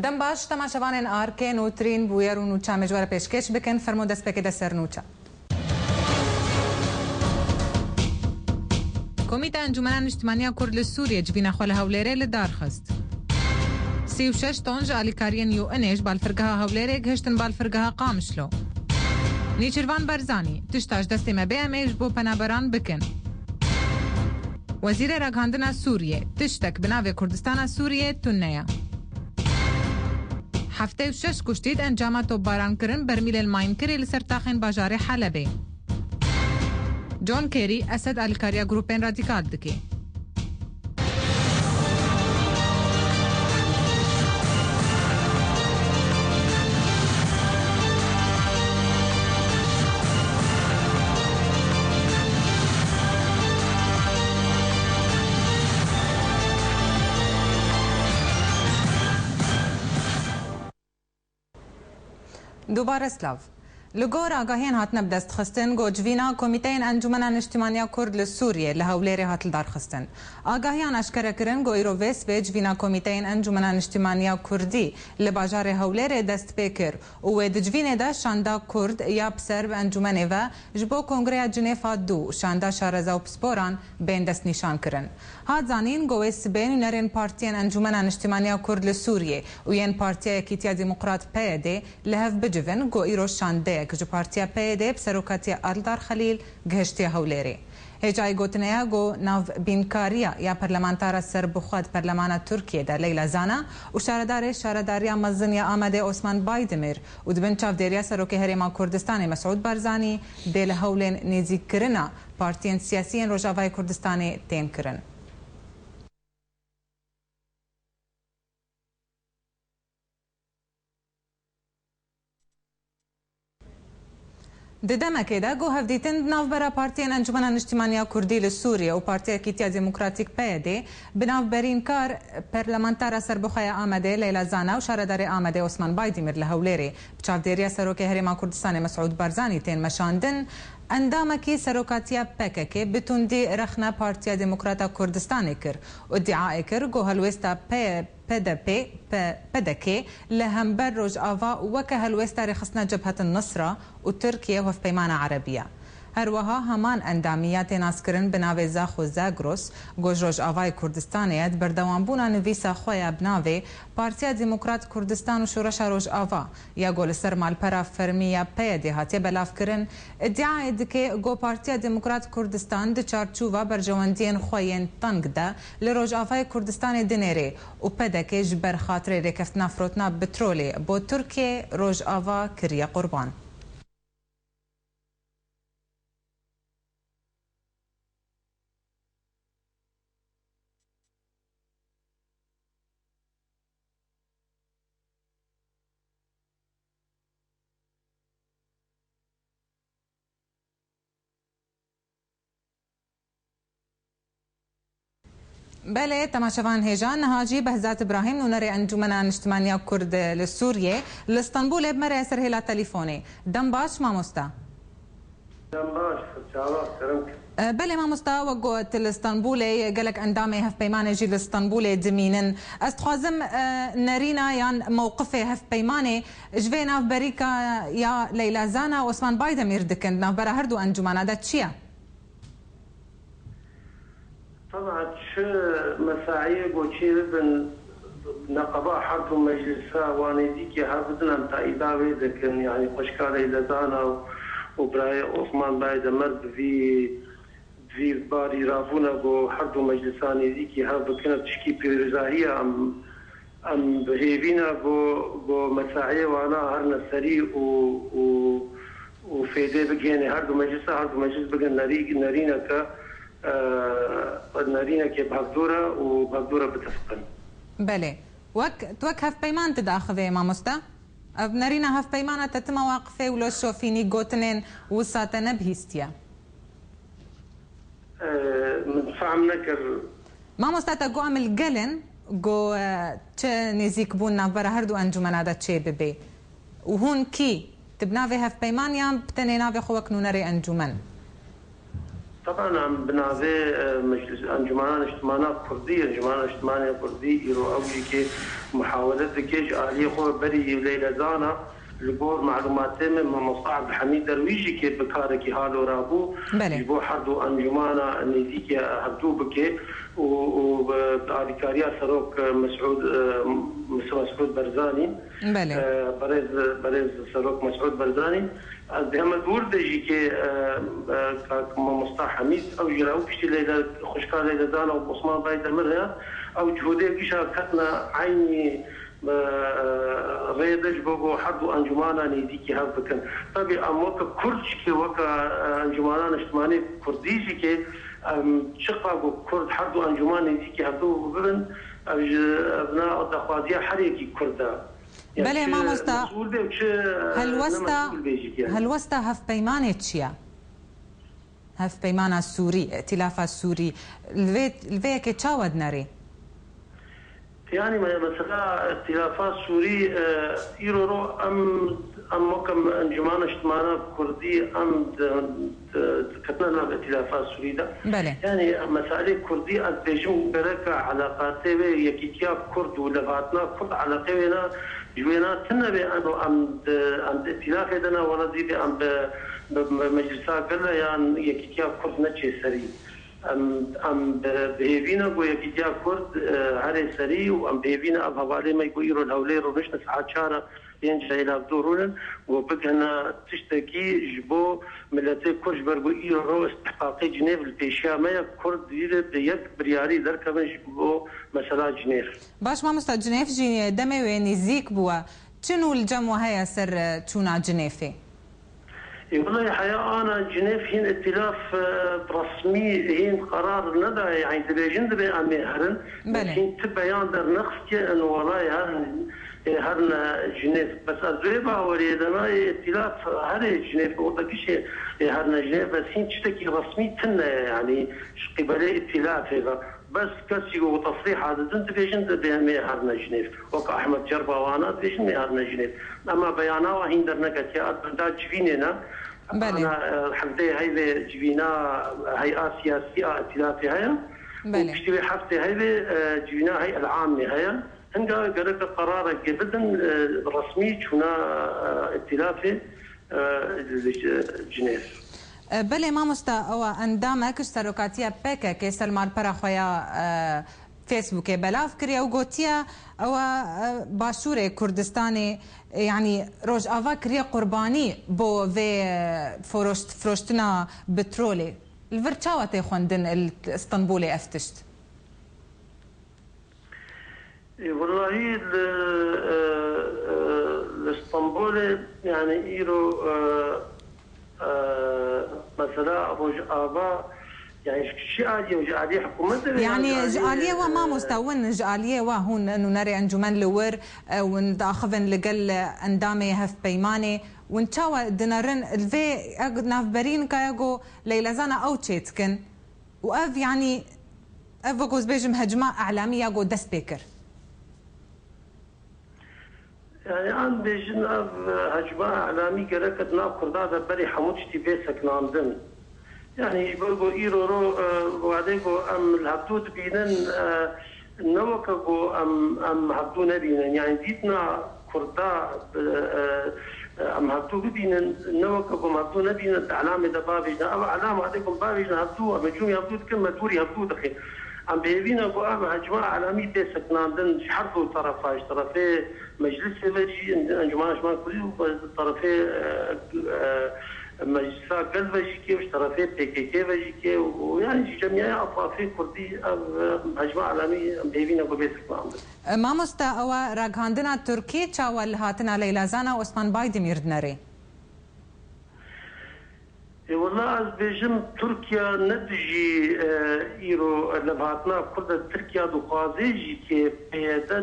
دم باش تماشاوان آرکه نوترین بویر و نوچا مجوار پیشکش بکن فرمو دست بکده سر نوچا. کمیته انجمن اجتماعی کرد لسوریه جبینا خال هولره لدار خست. 36 طنج آلیکاریان یو انش بالفرقها هولره گهشتن بالفرقها قامشلو. نیچروان برزانی تشتاش دستی مبیعمیش بو پنابران بکن. وزیر رگاندنا سوریه تشتک بناو کردستان سوریه تونیا. هفته و 6 کشتید انجامات و باران کرن برمیل الماین کری لسر تاخین باجار حلبه. جون کیری اسد الکاریا گروپین رادیکال دکی. دوباره سلاف لگور آگاهین هاتن بدست خستن گوجوینا کمیته انجمن اجتماعی کرد لسوریه لهولره هاتل دار خستن آگاهیان اشکره کرن گو ایرو ویس به جوینا کمیته انجمن اجتماعی کردی لباجار هولره دست بکر و دجوینه دا شاندا کرد یا بسر به انجمنه و جبو کنگره جنیفا دو شاندا شارزا و پسپوران بین دست نشان کرن هات زانین گو ویس بین نرین پارتین انجمن اجتماعی کرد لسوریه و ین پارتیا کیتیا دموکرات پیده لهف بجوین گو ایرو شانده که جو پارتیا پیده بسروکاتی آلدار خلیل گهشتی هولری. هجای گوتنیا گو ناو بینکاریا یا پرلمانتارا سر بخواد پرلمان ترکیه در لیلا زانا و شارداریا مزنیا آمده عثمان بایدمیر و دبن چاف دیریا سروک هریما کردستان مسعود برزانی دیل هولین نیزی کرنا پارتین سیاسیین روجاوای کردستان تین کرن. ددمکه دا گو هفدیتن بناو برا پارتین انجمن اجتماعی کردی لسوریه و پارتیا کیتیا دموکراتیک پیده بناو برین کار پرلمانتارا سربخواه آمده لیلا زانا و شاردار آمده عثمان بایدمیر لهولری بچاف دیریا سروک هریما کردستان مسعود برزانی تین مشاندن اندامکی سروکاتیا پککه بتوندی رخنا پارتیا دموکراتا کردستانی کر و ادعای کر گو هلوستا پدكي لهمبر روج آوا وكه الوستار خصنا جبهة النصرة وتركيا وفي بيمانة عربية هروها همان انداميات ناسكرن بناوي زاخو زاغروس گوج روج آوای کردستانیت بردوان بونا نویسا خویا بناوي پارتیا دموکرات کردستان و شورش روج آوا یا گول سرمال پرا فرمیا پیده هاتی بلاف کرن ادعای دکه گو پارتیا دموکرات کردستان د چارچوبا برجواندین خوین تنگ ده لروج آوای کردستان دنیره و پدکه جبر خاطر رکفتنا فروتنا بترولی بو ترکیه روج آوا کریا قربان. بله تماشاوان هیجان نهاجی بهزات ابراهیم نونر انجمن اجتماعی کرد لسوریه لاسطنبول بمره سر هلا تليفوني دم باش ما مستا دم باش بله ما مستا وقوت الاسطنبول قالك اندامي هف بيمانه جي الاسطنبول دمينن استخوازم نارينا يان موقفه هف بيمانه جفينا في بريكا يا ليلى زانا وعثمان بايدم يردكن ناف برا هردو انجمن هذا تشيا طبعا شو مساعيه وشي بن نقبا حرب مجلسها وانا ديك هابدنا انت ايداوي لكن يعني قشكار الى زانا وبراي عثمان بايد مرد في باري رافونا بو حرب مجلساني ديك هاب كانت تشكي بيرزاهيه ام بهيبينا بو مساعيه وانا هرنا سري وفيدي بقيني هرب مجلس بقى نارينا ك نارينا كي بهدورة وبهدورة بتفقن. بله توك هف بيمان تداخذه ما مستا؟ نارينا هف بيمانة تتم واقفة ولو شوفيني قوتنين وساتنا بهيستيا. من فهم نكر. ما مستا تقو عمل قلن قو تش نزيك بونا برا هردو أنجمن هذا تشي ببي. وهون كي تبنافي هف بيمان يام بتنينافي خوك نونري أنجمن. طبعا عم بنعزي مجلس انجمان اجتماعات كرديه، انجمان اجتماعات كرديه يرو اوجي كي محاولات كيش علي خو بري ليلى زانا لقور معلومات من مصعب حميد درويشي كي بكاركي هالو رابو يبو حردو انجمانا نيزيكي هبدو بكي وباريكاريا سروك مسعود برزاني بريز سروك مسعود برزاني دائما بوردجي كي مصطفى حميد او جراو كشتي ليلى خوشكار ليلى دانا وعثمان بايد مرها او جهودي كيشا كتنا عيني ريدج بوغو حدو انجمانا نيديكي هاوكن طبي اموك كردش كي وكا انجمانا اجتماعي كرديجي كي شقاقو كرد حدو انجمانا نيديكي هاوكو ببن ابناء دخوازية حريكي كردا بله ما مستا هل وستا هف بيمانة تشيا هف بيمانة السوري ائتلاف السوري الفيك تشاود ناري يعني مثلا ائتلافات سوري يرورو ام مكم انجمان اجتماعات كردي ام كتنا الائتلافات سوري ده بله يعني مسائل كردي از بيجم بركه علاقاته يكيتيا كرد ولغاتنا كرد علاقتنا جوينا تنبي انه ام ائتلاف دنا ولا زيد ام بمجلسات قال يعني يكيتيا كرد نتشي سري ام بهيفينا بو يكيتيا كرد على سري وام بهيفينا اب حوالي ما يقولوا الهولير ونش ساعات شهر ينجح الى دورون وبكنا تشتكي جبو ملتي كرج برغو ايرو استحقاقي جنيف البيشا ما كرد يك برياري دركبن جبو مثلا جنيف باش ما مست جنيف جي دمي وين زيك بوا شنو الجمو هيا سر تشونا جنيفي والله حياة أنا جنيف هين ائتلاف رسمي هين قرار ندى يعني تبيجن دبي أمي هرن لكن تبيان در نخس أنه والله هرنا جنيف بس الزريبة وليدنا ائتلاف هري جنيف وطاكيش هرنا جنيف بس هين تشتكي رسمي تنا يعني قبلي ائتلاف هذا بس كسي وتصريح هذا انت بيجن دبي هرنا جنيف وك أحمد جربا وانا بيجن هرنا جنيف أما بيانا وهين در نكتيا دا جفيننا أنا حفتي هاي جبينا هيئة سياسية ائتلافي هاي وكشتي حفتي هاي جبينا هاي العامة هاي هنگا قررت قرار جدا رسمي شونا ائتلافي جنيف بله ما مستا او اندامك سروكاتيا بيكا كي سلمان براخويا فيسبوك بلاف كريا وغوتيا او باشوري كردستاني يعني روج افا كريا قرباني بو في فروشتنا بترولي الفرتشاوتي خوندن الاسطنبولي افتشت والله الاسطنبولي يعني ايرو مثلا روج افا يعني شيء عادي وجاليه حكومته يعني جاليه وما مستوون جاليه وهون انه نري انجمن لور ونداخفن لقل اندامي هف بيماني ونتشاو دنارن الفي نافبرين كايغو ليلازانا او تشيتكن واف يعني افوكوز بيجم هجمه اعلاميه جو دسبيكر يعني عن بيجن اف هجمه اعلامي كركت ناف كرداده بري حموتشتي بيسك نامدن يعني يقولوا إيرو وعديكو أم الهبدود بينن نوكو أم هبدو نبينن يعني ديتنا كردا أم هبدو بينن نوكو هبدو نبينن علامة بابيجنا أو علامة عديكم بابيجنا هبدو أم جومي هبدو كلمة دوري هبدو دخل عم بيبينا بو أم هجماعة علامي تيسك ناندن حرفوا طرفاش طرفي مجلس بيجي أنجمان شمال كلي طرفي مجلسات قلب وجيكي واشترافي بيكيكي وجيكي ويعني جميع اطرافي كردي هجمه عالميه بيبينا ببيتك ما مستوى راغاندنا تركي تشاول هاتنا ليلازانا وعثمان بايدمير دناري والله از بيجم تركيا ندجي ايرو لبهاتنا كرد تركيا دو قازيجي كي بيدا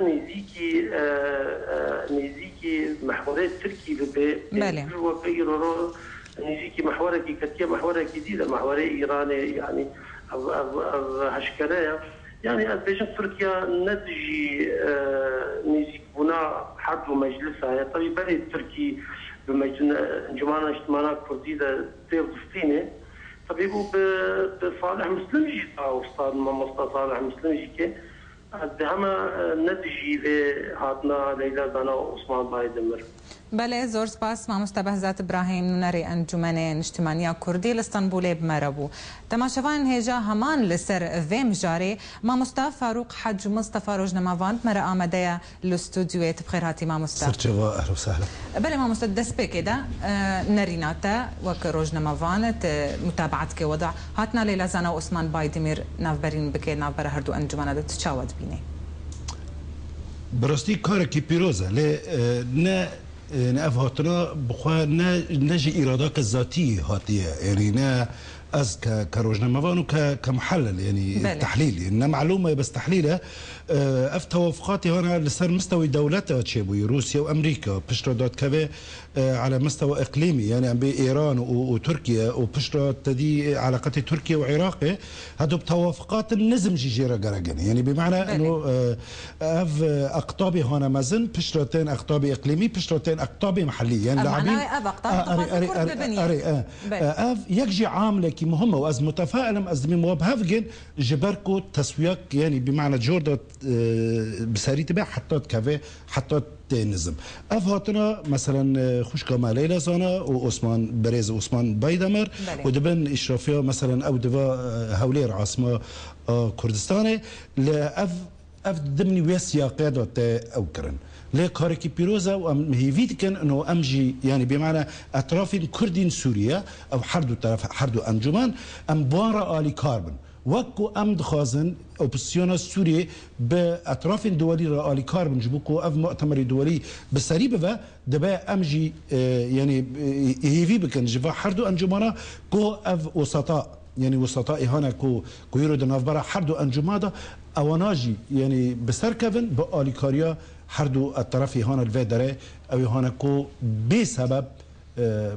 نيزيكي محورات تركي ببي وكيرو نيجي محورك كتير محورك جديدة محوري إيراني يعني هشكرية يعني أزبيجن تركيا ندجي نيجي بنا حد مجلسها طبعا بلد تركي بمجلس جماعة اجتماعات كردية تير دستينة طبيبو بصالح مسلم جي او استاذ مصطفى صالح مسلم جي كي هما نتجي هاتنا ليلى زانا وعثمان بايدمر. بله زور سپاس مامۆستا بەهزات براهیم نونەری ئەنجومەنێ نیشتیمانیا کوردی لە ئەستەنبولێ بمەرەبوو. تەماشەوان هێژا هەمان لەسەر vê mijarê مامۆستا فاروق حەج مستەفا ڕۆژنەماڤان بمەرە ئامادەیە لە ستودیوێت بخێر هاتی مامۆستا. سەرچێوە ئەهلا وسهلا. بله مامۆستا دەستپێکێدا نەریناتە وەک ڕۆژنەماڤانت متابعەت کێ وەضع هاتنا لەیلا زانا و عوسمان بايدمر ناوبەرین بکێ ناوبەرە هەردوو ئەنجومەنە دە چاوت بینێ. براستی کارێکی پیرۆزە لێ نه اف هاتنا بخوا نجي إرادات ذاتية هاتية يعني نا از كروجناموان وكمحلل يعني بله. تحليل يعني معلومه بس تحليلها اف توافقاتي هنا لسر مستوى دولتها تشيبوي روسيا وامريكا بشرة دات كافي على مستوى اقليمي يعني بايران وتركيا وبشرة تدي علاقات تركيا وعراق هذو بتوافقات النزم جيجيرا جرجن يعني بمعنى انه اف اقطابي هنا مازن بشرتين اقطابي اقليمي بشرتين اقطابي محلي يعني لاعبين اف يجي عامله كي مهمه واز متفائلم از مو بهافجن جبركو تسويق يعني بمعنى جوردة بساري تبع حطت كافي حطت نظم افهاتنا مثلا خوش كما ليلى زانا وعثمان بريز وعثمان بايدمر ودبن اشرافيه مثلا او دفا هولير عاصمه كردستاني لاف ضمن وسياقات او كرن ليه كاركي بيروزا وهيفيد كان انه امجي يعني بمعنى اطراف كردين سوريا او حردو طرف حردو انجمان ام بوارا الي كاربن وكو ام دخازن اوبسيون سوريا باطراف دولي رالي كاربن جبوكو اف مؤتمر دولي بسريبه دبا امجي يعني هيفي بكن جفا حردو انجمانا كو اف وسطاء يعني وسطاء هنا كو يرو دنافبرا حردو انجمادا اواناجي يعني بسركفن بالي كاريا حردو الطرفي هون الفيدري او هون كو بسبب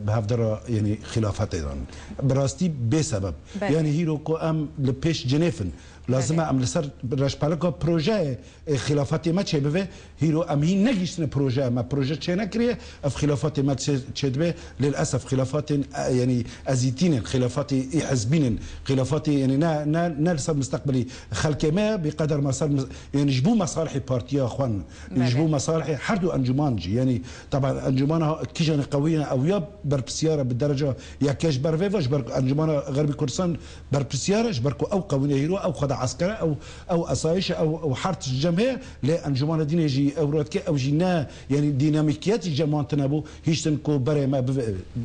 بهفدر يعني خلافات ايضا براستي بسبب يعني هيرو كو ام لبيش جنيفن لازم ام لسر رشبالكو بروجي خلافات ما تشبه هيرو ام هي نجيشن بروجي ما بروجي تشينا كريه اف خلافات ما تشبه للاسف خلافات يعني ازيتين خلافات حزبين خلافات يعني نا لسر مستقبلي خلق ما بقدر ما صار يعني جبوا مصالح بارتيا اخوان يجبوا مصالح حردو انجمانجي يعني طبعا انجمانها كيجان قويه او يا بربسياره بالدرجه يا كاش برفيفاش انجمانها غربي كردستان بربسياره جبركو او قويه هيرو او خدع عسكري او اسايش او حرت الجماهير لانجمان دين يجي اورات كي او جينا يعني ديناميكيات الجماعه تنابو هيشتن كو بري ما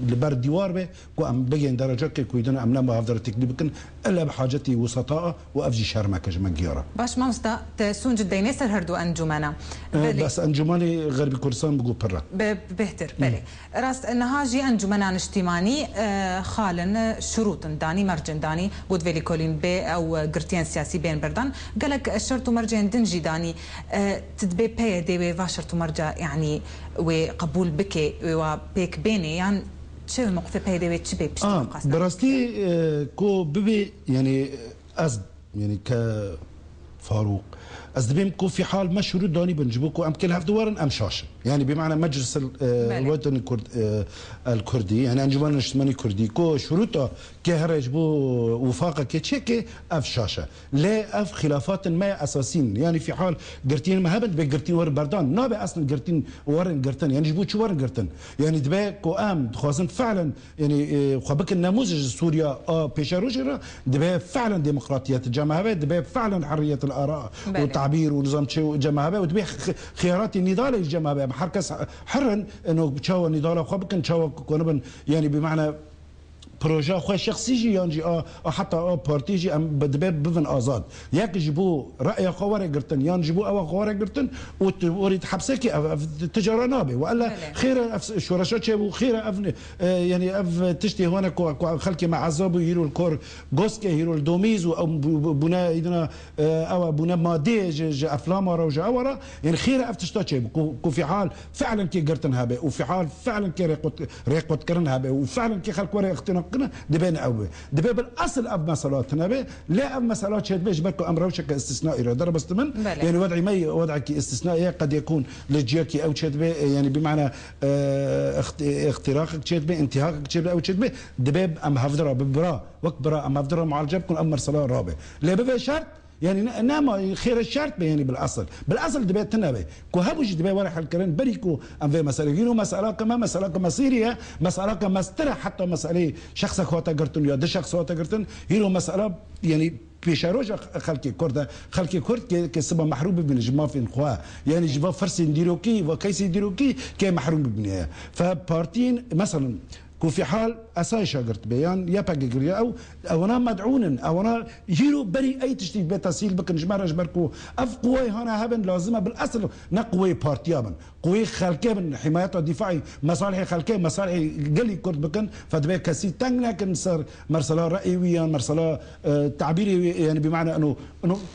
لبر ديوار به كو ام بين درجه كي يدنا امنا ما افضل تكذبكن الا بحاجتي وسطاء وافجي شرمه كجماهير باش ما مستا تسون جدين يسر هردو انجمانا بس انجماني غربي كردستان بقول برا بهتر بلي راس نهاجي انجمنا اجتماعي خالن شروط داني مرجن داني بود فيلي كولين بي او قرتين سياسي بين بردان قالك الشرط مرجع دنجي داني تدبي بي دي واشرط مرجع يعني وقبول بكي وبيك بيني يعني شو الموقف بي دي تشبي براستي كو ببي يعني از يعني كفاروق أصدبيم كو في حال ما شروط داني بنجبوكو أم كل هفدوارن أم شاشن يعني بمعنى مجلس الوطني الكردي يعني أنجمان الاجتماعي كردي كو شروطه كهرج بو وفاقه كتشيكي أف شاشة لا أف خلافات ما أساسين يعني في حال قرتين ما هبت بقرتين ورن بردان نابي أصلا قرتين ورن قرتن يعني جبو شو ورن قرتن يعني دبي كو أم خوازن فعلا يعني خبك النموذج سوريا بيشاروجرا دبي فعلا ديمقراطية الجماعة دبي فعلا حرية الآراء تعبير ونظام جماعه ودبي خيارات النضال الجماعه محركز حرا انه تشاو النضال خبكن تشاو كونبن يعني بمعنى بروجا خو شخصي جي يعني حتى بارتي جي ام بدباب بفن ازاد ياك جيبو راي خواري قرتن يان جيبو او خواري قرتن وريد حبسكي تجاره نابي والا خير شورشات شيبو خير افن يعني اف تشتي هنا خلكي مع عذاب يرو الكور غوسكي يرو الدوميز او بنا ايدنا او بنا مادي افلام ورا ورا يعني خير اف تشتا شيبو كو في حال فعلا كي قرتن هابي وفي حال فعلا كي ريقوت كرن هابي وفعلا كي خلك ورا اختناق بكنا دبين أو دبي بالأصل أب مسألات نبي لا أب مسألات شد بيش بركو أمر وشك استثنائي ضرب استمن يعني وضعي ما وضعك استثنائي قد يكون لجيكي أو شد بي يعني بمعنى اختراقك شد بي انتهاكك شد بي أو شد بي دبي أم هفدرة ببرا وقت برا أم هفدرة معالجة بكون أمر صلاة رابع لا ببي شرط يعني نعم خير الشرط يعني بالاصل دبي تنبي كو هبوش دبي ورا حلكرن بريكو ام في مساله مساله كما مساله كما سيريا مساله كما استرا حتى مساله شخصك هو تقرتن يا ده شخص هو تقرتن هيرو مساله يعني بيشاروج خلكي كرد كسبا محروب بن جما في الخوا يعني جوا فرس نديروكي وكيس نديروكي كي محروم بنيا فبارتين مثلا كو في حال اساي شاغرت بيان يا باغيغريا او انا مدعون او انا يجيرو بري اي تشتيت بتسهيل بك نجمر جبركو اف قوي هنا هبن لازمه بالاصل نقوي بارتيابن قوي خلكي من حمايه الدفاعي مصالح خلكي مصالح قلي كرد بكن فدبي كسي تنگ لكن صار مرسله رايويا مرسله تعبيري يعني بمعنى انه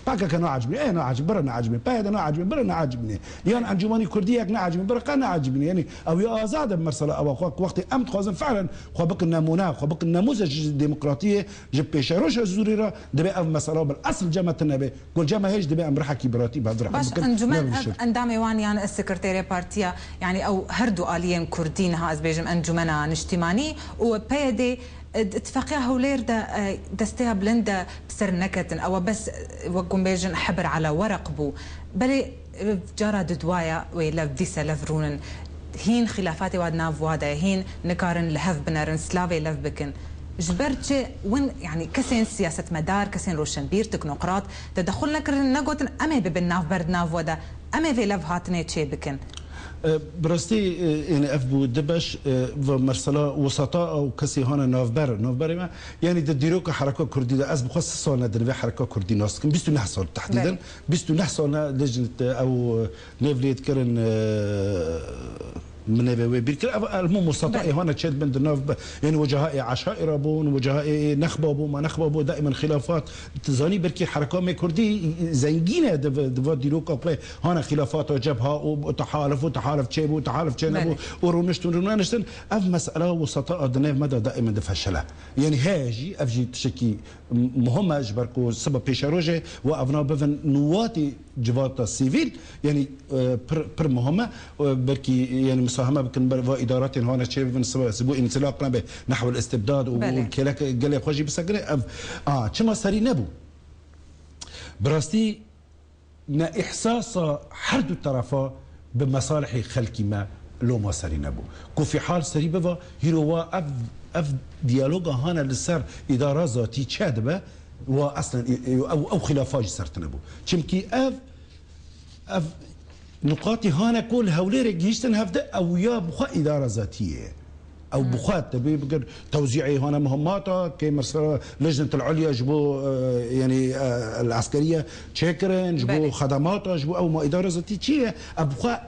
باكا كان عاجبني انا عاجب برنا عاجبني بايد انا عاجبني برنا عاجبني يعني انجماني كرديه انا عاجبني برقه انا عاجبني يعني او يا ازاد مرسله او وقت امت خوازن فعلا خبق النمونه خبق النموذج الديمقراطيه جب بيشاروش الزوريره دبي اف مساله بالاصل جامعه النبي كل جامعه هيج دبي امر حكي براتي بهدر باش انجمن اندامي وان يعني السكرتيريا بارتيا يعني او هردو اليين كردين ها از بيجم انجمنا نجتماني وبيدي اتفاقيا هولير دستيها بلندا بسر نكتن او بس وقم بيجن حبر على ورق بو بلي جارا دوايا ولا فيسا لفرونن هين خلافاتي واد ناف وادا هين نكارن لهف بنارن سلافي لف بكن جبرتش وين يعني كسين سياسة مدار كسين روشنبير تكنوقراط تدخلنا كرن نقوتن أمي ببناف برد ناف وادا أمي في لف هاتني تشي بكن برستي يعني افبو دبش ومرسلا وسطاء او كسي هنا نوفبر ما يعني تديروك حركه كرديه از بخصص هنا دربي حركه كرديه ناس كم بيستو نحصل تحديدا بيستو نحصل لجنه او نيفليت كرن من بيركر المهم وسطاء هنا تشد بند نوف يعني وجهاء عشائر بون وجهاء نخبه بو ما نخبه بو دائما خلافات تزاني بركي حركه ما كردي زنجينه ديروك بلاي هنا خلافات وجبهه وتحالف تشيبو وتحالف تشينبو ورونشتن اف مساله وسطاء دنيف مدى دائما دفشله يعني هاجي افجي تشكي مهمه جبركو سبب بيشاروجي وافنا بفن نواتي جواتا سيفيل يعني بر مهمه بركي يعني مساهمه بكن ادارات هون شيء من سبو انطلاقنا نحو الاستبداد وكلاك قال خوجي بسكري كما سري نبو براستي نا احساس حرد الطرفا بمصالح خلقي ما لو ما سري نبو كو في حال سري بفا هيرو اف ديالوج هنا لسر اداره ذاتي تشادبه واصلا او خلافات صارت نبو چمكي اف نقاطي هانا كل هولير جيشتن هفده او يا بخا اداره ذاتيه او بخا تبي بقدر توزيعي هنا مهماتها كمسألة لجنه العليا جبو يعني العسكريه تشكرن جبو خدماتها جبو او ما اداره ذاتيه ابخا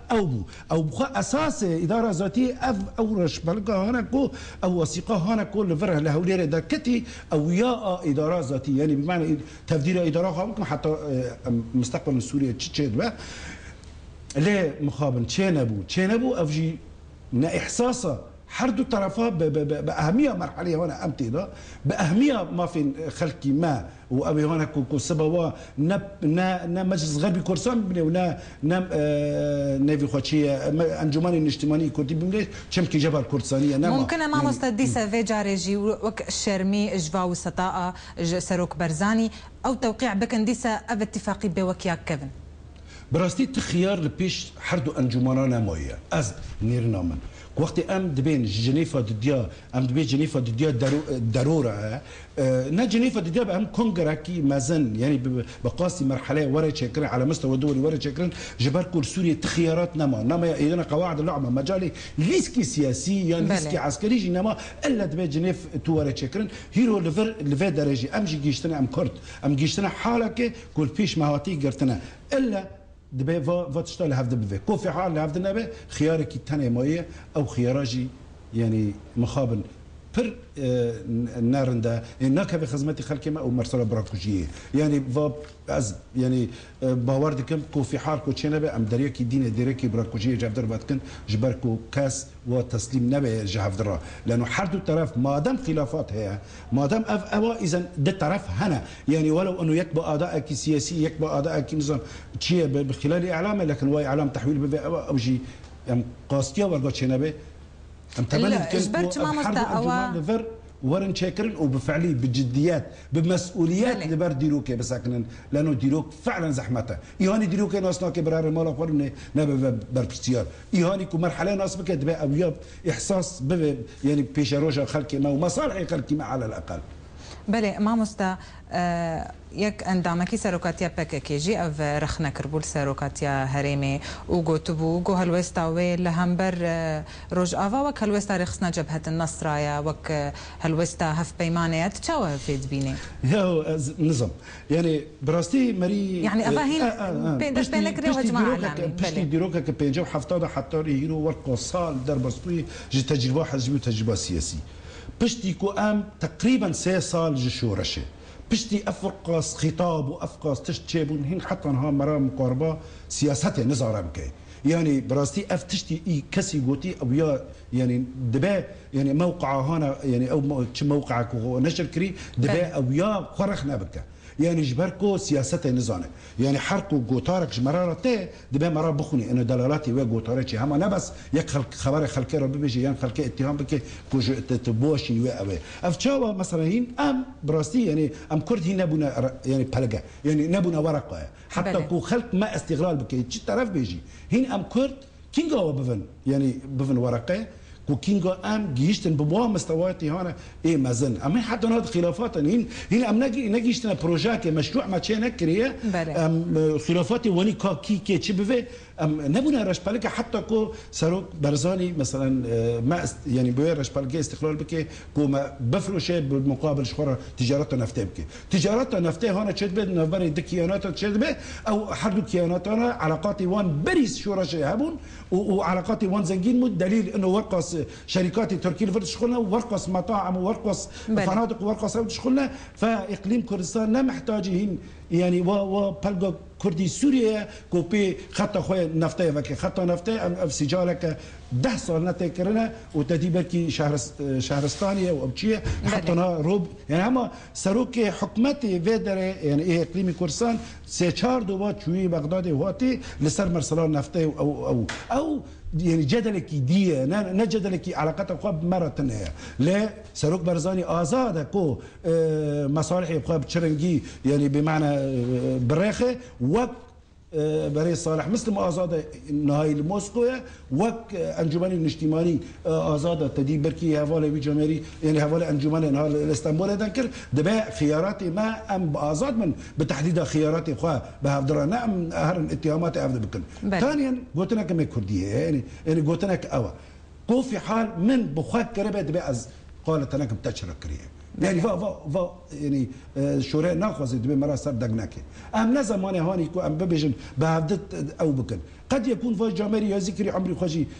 او بخا اساس اداره ذاتيه اف اورش بلقى هنا كو او وثيقه هنا كل فره لهولير دكتي او يا اداره ذاتيه يعني بمعنى تفدير اداره ممكن حتى مستقبل سوريا تشد ليه مخابن تشينبو افجي نا احساسه حرد الطرفا باهميه مرحليه هنا امتي باهميه ما في خلقي ما وابي هنا كو سبوا نا مجلس غربي كورسان بني ونا نافي خوتشيه انجمان الاجتماعي كنت بملي شمكي جبل كورسانيه ممكن ما مستديسه في جاريجي وك الشرمي اجفا وسطاء سروك برزاني او توقيع بكنديسه اف اتفاقي بوكيا كيفن براستي تخيار لبيش حردو انجمانانا مويه از نيرنا من وقت ام دبين جنيفا دديا ام دبي جنيفا دديا ضروره نا جنيفا دديا بام كونغراكي مازن يعني بقاسي مرحله ورا شكرا على مستوى دولي ورا شكرا جبال كل سوريا تخيارات نما ايضا قواعد اللعبه مجالي ليسكي سياسي يعني ليسكي عسكري نما الا دبي جنيف تو ورا شكرا هيرو ليفر درجه ام جيشتنا ام كرت ام جيشتنا حالك كل فيش مهاتي قرتنا الا دبي فا تشتغل هفد بفي كو في حال هفد النبي خيارك الثاني مويه او خياراجي يعني مخابن بر نارندا إنك في خدمتي خلكي ما أو مرسلة براكوجية يعني فاب از يعني باوردكم كو في حال كو تشنبه ام دريكي دين دريكي براكوجية جافدر باتكن جبركو كاس وتسليم نبي جافدر لأنه حد الطرف ما دام خلافات هي ما دام أوا إذا ده طرف هنا يعني ولو إنه يكبر أدائك سياسي يكبر أدائك نظام شيء بخلال إعلامه لكن هو إعلام تحويل ببيع أو شيء ام قاستيا ورقة تشنبه ام تمنى جبرت ما مستوى ورن شاكرين وبفعلي بجديات بمسؤوليات اللي بر ديروكي بس لانه ديروك فعلا زحمته ايهاني ديروكي ناس ناكي برار المال قرن نبى بربستيار ايهاني كو مرحله ناس بك دبا ابيض احساس يعني بيشاروجا خلقي ما ومصالح خلقي ما على الاقل بله ما مستا یک اندامکی سروکاتیا پککی جی او رخنا کربول سروکاتیا هریمی و گوتبو گو هلوستاوی لهمبر روج آوا وک هلوستا رخصنا جبهة النصرايا وك هلوستا هف بيمانيات تشاو فيد بيني يا نظام يعني براستي مري يعني افاهين بينك ريو جماعه علامي بشتي ديروكا كبينجو حفتاده حتى يهيرو ورقو صال دربستوي جي تجربه حزبي وتجربه سياسي بشتي كو ام تقريبا 6 صال جشورشه بشتي افقص خطاب وافقص تشتشيبون هين حتى انها مرة مقاربه سياستها نزارة بكي يعني براستي افتشتي اي كسي قوتي او يا يعني دبا يعني موقع هنا يعني او موقعك نشر كري دبا او يا خرخنا بك يعني جبركو سياسته نزانه يعني حركو قوتارك مرارته دبا مرة بخوني انه دلالاتي وقوتارتي هما نبس يك خبر خلكي ربي بيجي يعني خلكي اتهام بك كوج تبوشي وابي افتشاوا مثلا هين ام براستي يعني ام كرد هنا نبونا يعني بلقه يعني نبونا ورقه حتى كو خلق ما استغلال بك شي طرف بيجي هين ام كرد كينغو بفن يعني بفن ورقه وكينغو ام جيشتن ببوا مستوياتي هنا ايه مازن اما حتى هاد خلافات هين ام نجيشتنا بروجاك مشروع ما تشي نكريه ام خلافاتي وني كي تشبفه ام نبونا رشبالك حتى كو سروك برزاني مثلا ما يعني بوير رشبالك استقلال بك كو ما بفروش بالمقابل شخوره تجارته نفته بك تجارته نفته هنا تشد نفبر دكيانات تشد او حد كياناتنا علاقاتي وان بريس شورش هبون وعلاقاتي وان زنجين مد دليل انه ورقص شركات تركيا اللي شغلنا ورقص مطاعم وورقص فنادق وورقص شغلنا فاقليم كردستان لا محتاجين يعني وبلغ كردي سوريا كوبي خطا خويا نفطي وكي خطا نفطي في سجالك 10 صار نتكرنا وتديبركي شهرستانيه وابتشيه حتى روب يعني هما سروكي حكمتي فيدر يعني ايه اقليمي كردستان سيشار دوبات شوي بغداد وهاتي لسر مرسلان نفطي او يعني جدلك دي نجدلك علاقات القوى مرة هي لا سروك برزاني آزاد كو مصالح يبقى بتشرنجي يعني بمعنى بريخه وك بري صالح مثل ما آزاد نهاية موسكويا وك أنجمن الاجتماعي آزاد تدي بركي هفالي بجمهوري يعني هفالي أنجمن نهار الإسطنبول ذكر دبا خياراتي ما أم آزاد من بتحديد خياراتي خا بهفدر نعم أهرن اتهاماتي أفضل بكن ثانيا قلت لك ما كردية يعني قلت لك أوا كو في حال من بخاك كربة دبا أز قالت أنا بتشرك كريه يعني فا يعني شورى ناخذ دبي مرة صار دقناكي ام نزمان هاني كو ام ببجن بهدت او بكن قد يكون فا جامري ذكري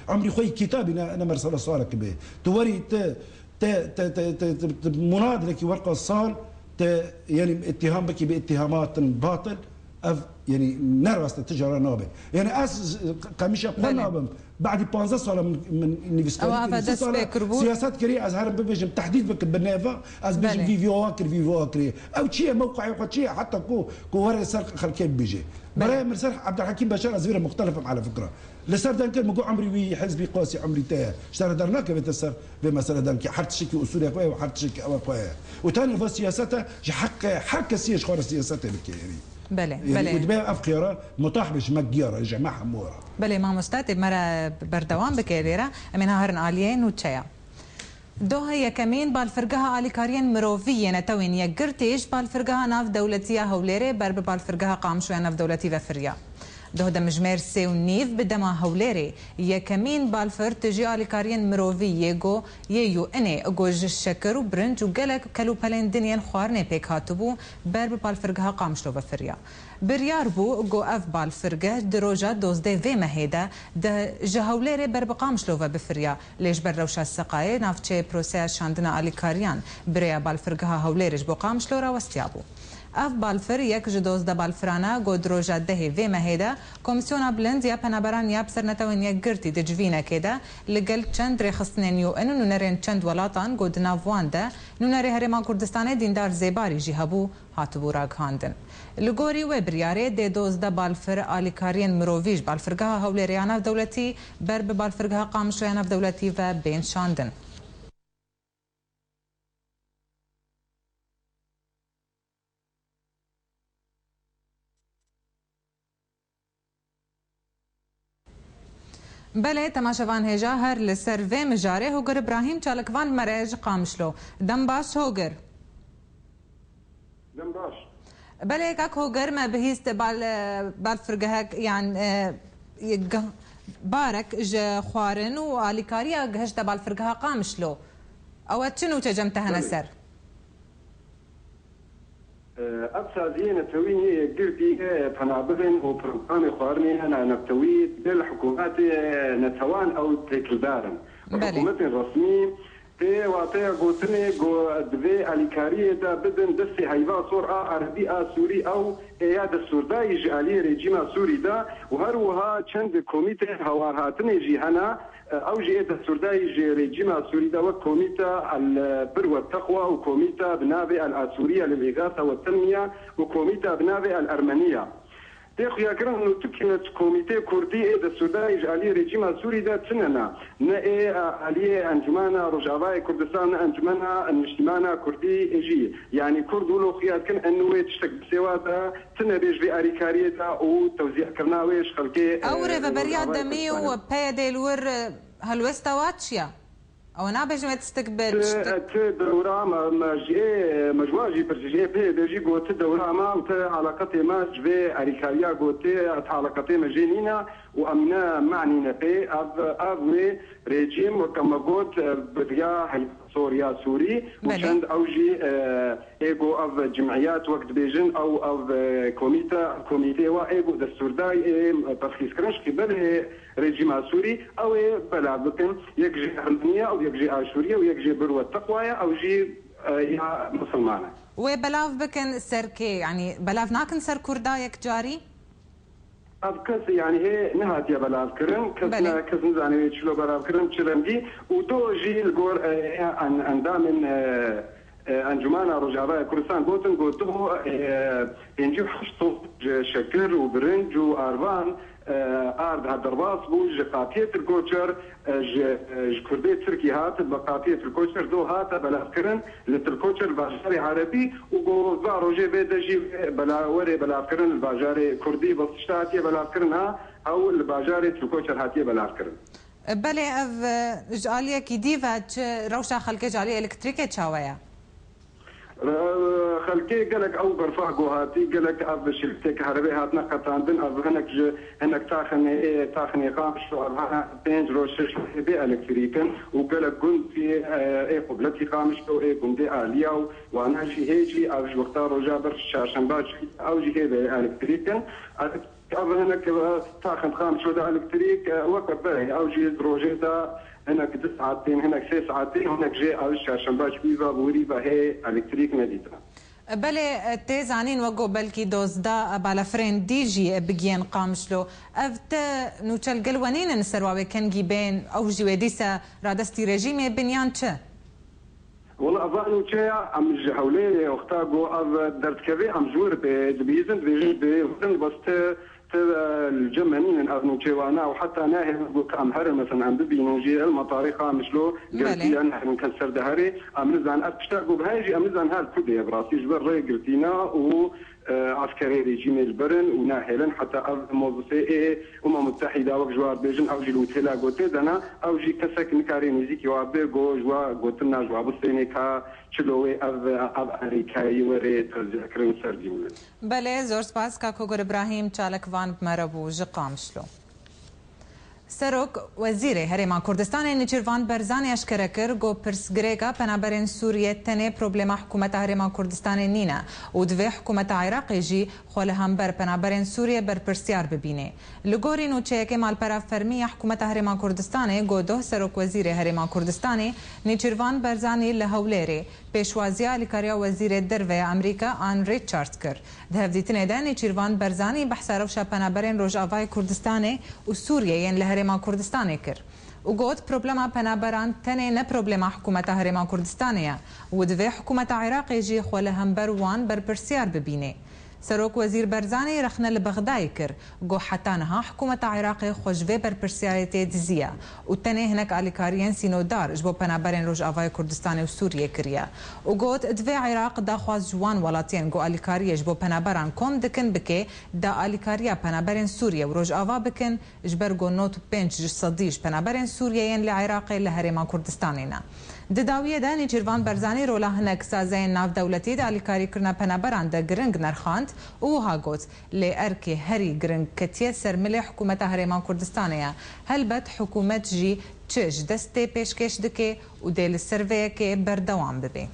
عمري خوي كتابي انا مرسله صارك به توري ت مناضلك ورقه صال يعني اتهام بك باتهامات باطل يعني نرست التجاره نوبه يعني اس قميشه قلنا بعد 15 سنه من نيفسكاري سياسات كري ازهر ببجم تحديد بك بالنيفا از بيجم فيفيو كري او شيء موقع يقعد شيء حتى كو ورا سر خلكي بيجي براي مرسل عبد الحكيم بشار ازويره مختلفه على فكره لسر دانكر مقو عمري وي حزبي قاسي عمري تاع اشترى درناك بتسر بمساله دانك حرت شكي اصولي قوي وحرت شكي قوي وثاني في سياسته حق حركه سياش خور سياسته بكيري بله ودبا افقيرا مطاح باش مقيره جماعه مورا بله ما مستاتب مره بردوام بكيريرا منها هرن الين وتشيا دو هي كمين بالفرقها آلي كارين مروفية نتوين يقرتيش بالفرقها ناف دولتية هوليري برب بالفرقها قامشوية ناف دولتي وفريا ده مجمر سي ونيف بدما هوليري يكمين بالفر تجي آليكارين مروفي يجو يو اني اگوج الشكر وبرنج وقالك كلو بالين دنيا خوارني بيك هاتبو برب بالفرقها قامشلو بفريا بريار بو جو اف بالفرقه دروجات دوزدي في مهيدا ده جهوليري برب قامشلو بفريا ليش بروشا السقاي نافچه بروسيا شاندنا آليكاريان بريا بالفرقها هوليرش بو قامشلو را وستيابو اف بالفر یک جدوز ده بالفرانا گو دروجا دهی وی مهیدا کمیسیون بلند یا پنابران یا بسرنتوین یک گرتی دجوینا کده لگل چند رخصتن یو انو نونرین چند ولاتان گو دناوان ده نونری هرما کردستان دیندار زیباری جهبو هاتبو را کاندن لگوری و بریاره ده دوز ده بالفر آلیکارین مروویج بالفرگاه هولیریانا دولتی بر به بالفرگاه قامشویانا دولتی و بین شاندن بله تماشاوان هجا هر لسر و مجاره هوگر ابراهیم چالکوان مراج قامشلو دم باش هوگر دم باش بله اک هوگر ما بهیست بالفرگهک يعني بارك ج خوارن و آلیکاریا گهشت بالفرگها قامشلو او چنو تجمتها نسر أبسازين توي قلبي فنابلن وبرنامج خوارني أنا نبتوي بالحكومات نتوان أو تكلدارن حكومات رسمي تي واتي قوتني قو دفي اليكاريه دا بدن دسي هيفا صور عربي سوري او اياد السورداي جالي ريجيما سوري دا وهروها چند كوميته هوارهاتني جي هنا او جي اياد السورداي جي ريجيما سوري دا وكوميته البر والتقوى وكوميته بنابي الاسوريه للاغاثه والتنميه وكوميته بنابي الارمنيه تخيا كرن انه تكنت كوميتي كردي دا السودان علي ريجيم سوري دا تننا نا علي انجمانا رجاوي كردستان انجمانا المجتمعنا كردي اجي يعني كرد ولو خيات كان انه تشتك سوا دا تنا بيج في اريكاريه دا او توزيع كرناويش خلقي اوري فبريا دمي وبايا ديلور هلوستواتشيا او انا باش ما تستقبل دورة ما جي مجموعة جي برجي بيجي قوت دورة ما وت علاقتي ما جبي أريكاريا قوت علاقتي ما جينينا وأمنا معني نبي أبوي ريجيم وكما قوت بديا سوريا سوري وشند أوجي إيجو أف جمعيات وقت بيجن أو كوميتي وإيجو دستور داي ترخيص كرنش قبل ريجيم سوري أو بلا بكن يجي أرمنيا أو يجي آشوريا ويجي بروة التقوى أو جي يا مسلمانة وبلاف بكن سركي يعني بلاف ناكن سر كردايك جاري أبكس يعني هي نهات يا بلاف كرن كسنا كسن زاني شلو بلاف كرن شلمدي ودو جي الجور عن دامن انجمانا رجعوا كردستان قوتن قوتو ينجيب حشطو شكر وبرنج وارفان ارد هدرباس بوج قاطيه الكوتشر كردي تركي هات بقاطيه الكوتشر دو هات بلافكرن للكوتشر باجاري عربي وقو زاروجي بيدجي بلا وري بلافكرن الباجاري كردي بسشتاتي بلافكرنها او الباجاري الكوتشر هاتيه بلافكرن بله اف جاليه كي ديفا روشا خلكي جاليه الكتريكي تشاويا خلكي قالك او برفع قوهاتي قالك اب شركتك كهرباء هاتنا قطاندن اب هناك تاخني قامش وارها بينج روشش بي الكتريكن وقالك كنت في قبلتي قامش او كنت اليا وانا شي هيجي او وقتها جابر شاشنباج او جي هي الكتريكن اب هناك تاخن قامش ودا الكتريك وقت باهي او جي روجيتا هناك 9 ساعتين هناك 6 ساعتين هناك جي او شاشنباج بيفا بوريفا هي الكتريك مديتنا بله تيزانين وقو بلكي دوزدا بالافرين ديجي بجين قامشلو افت نوچل قلوانين نسرواوي كان جيبين او جويديسا رادستي رجيمي بنيان چه؟ والله أظن شيء أم جهولي أختاقو أف درت كذي أم جور بيزن بيزن بس الجمهنين أظن شيء وأنا وحتى ناهي أم هرم مثلا أم ببي نوجي المطارقة مشلو قلتي أنا نكسر دهري أم نزعن أبشتاقو بهاجي أم نزعن هالكودي براسي جبر ري قلتينا و عسكري ريجيم البرن وناهلا حتى موظفي متحده وك جوار بيجن او جي لوتيلا غوتي دنا او جي كسك نكاري نيزيكي وابي جوا غوتنا جوا بسينيكا چلوي اب امريكاي وري تذكرن سرجيم بله زور سپاس کاکو گر ابراهیم چالکوان مربو جقامشلو سروک وزیر هرما کردستان نیچروان برزانی اشکره کر گو پرسگریگا پنابرین سوریه تنه پروبلم حکومت هرما کردستان نینا و دوی حکومت عراق جی خول هم بر پنابرین سوریه بر پرسیار ببینه لگوری نوچه که مال پر فرمی حکومت هرما کردستان گو دو سروک وزیر هرما کردستان نیچروان برزانی لهولری پیشوازی لیکاریا وزیر دروی امریکا آن ریچارد کر ده دیتنه ده نیچروان برزانی بحث روشا پنابرین روجاوای کردستان و سوریه ین لهرما کردستان کر و گوت پروبلما پنابران تنه نه پروبلما حکومت هرما کردستانیه و دوی حکومت عراق جی خوله هم بروان بر پرسیار ببینه سروک وزیر برزانی رخنه لبغدای کر گو حتی نها حکومت عراق خوشوه بر پرسیاریتی دزیه و تنه هنک آلیکاریان سینودار جبو پنابرین روش آوای کردستان و سوریه کریه و گوت دوی عراق دا خواست جوان ولاتین گو آلیکاریه جبو پنابران کم دکن بکه دا آلیکاریا پنابرین سوریه و روش آوا بکن جبر گو نوت و پنج صدیش پنابرین سوریه ین لعراق لهرما کردستانینا دداویه ده نیچروان برزانی رولا هنک سازین ناف دولتی ده آلیکاری کرنا پنابران ده گرنگ نرخاند و ها گوت لی ارکی هری گرنگ کتیه سرمل حکومت هرما کردستانیه هلبت حکومت جی چش دسته پیشکش دکه و دیل سرویه که بردوام ببه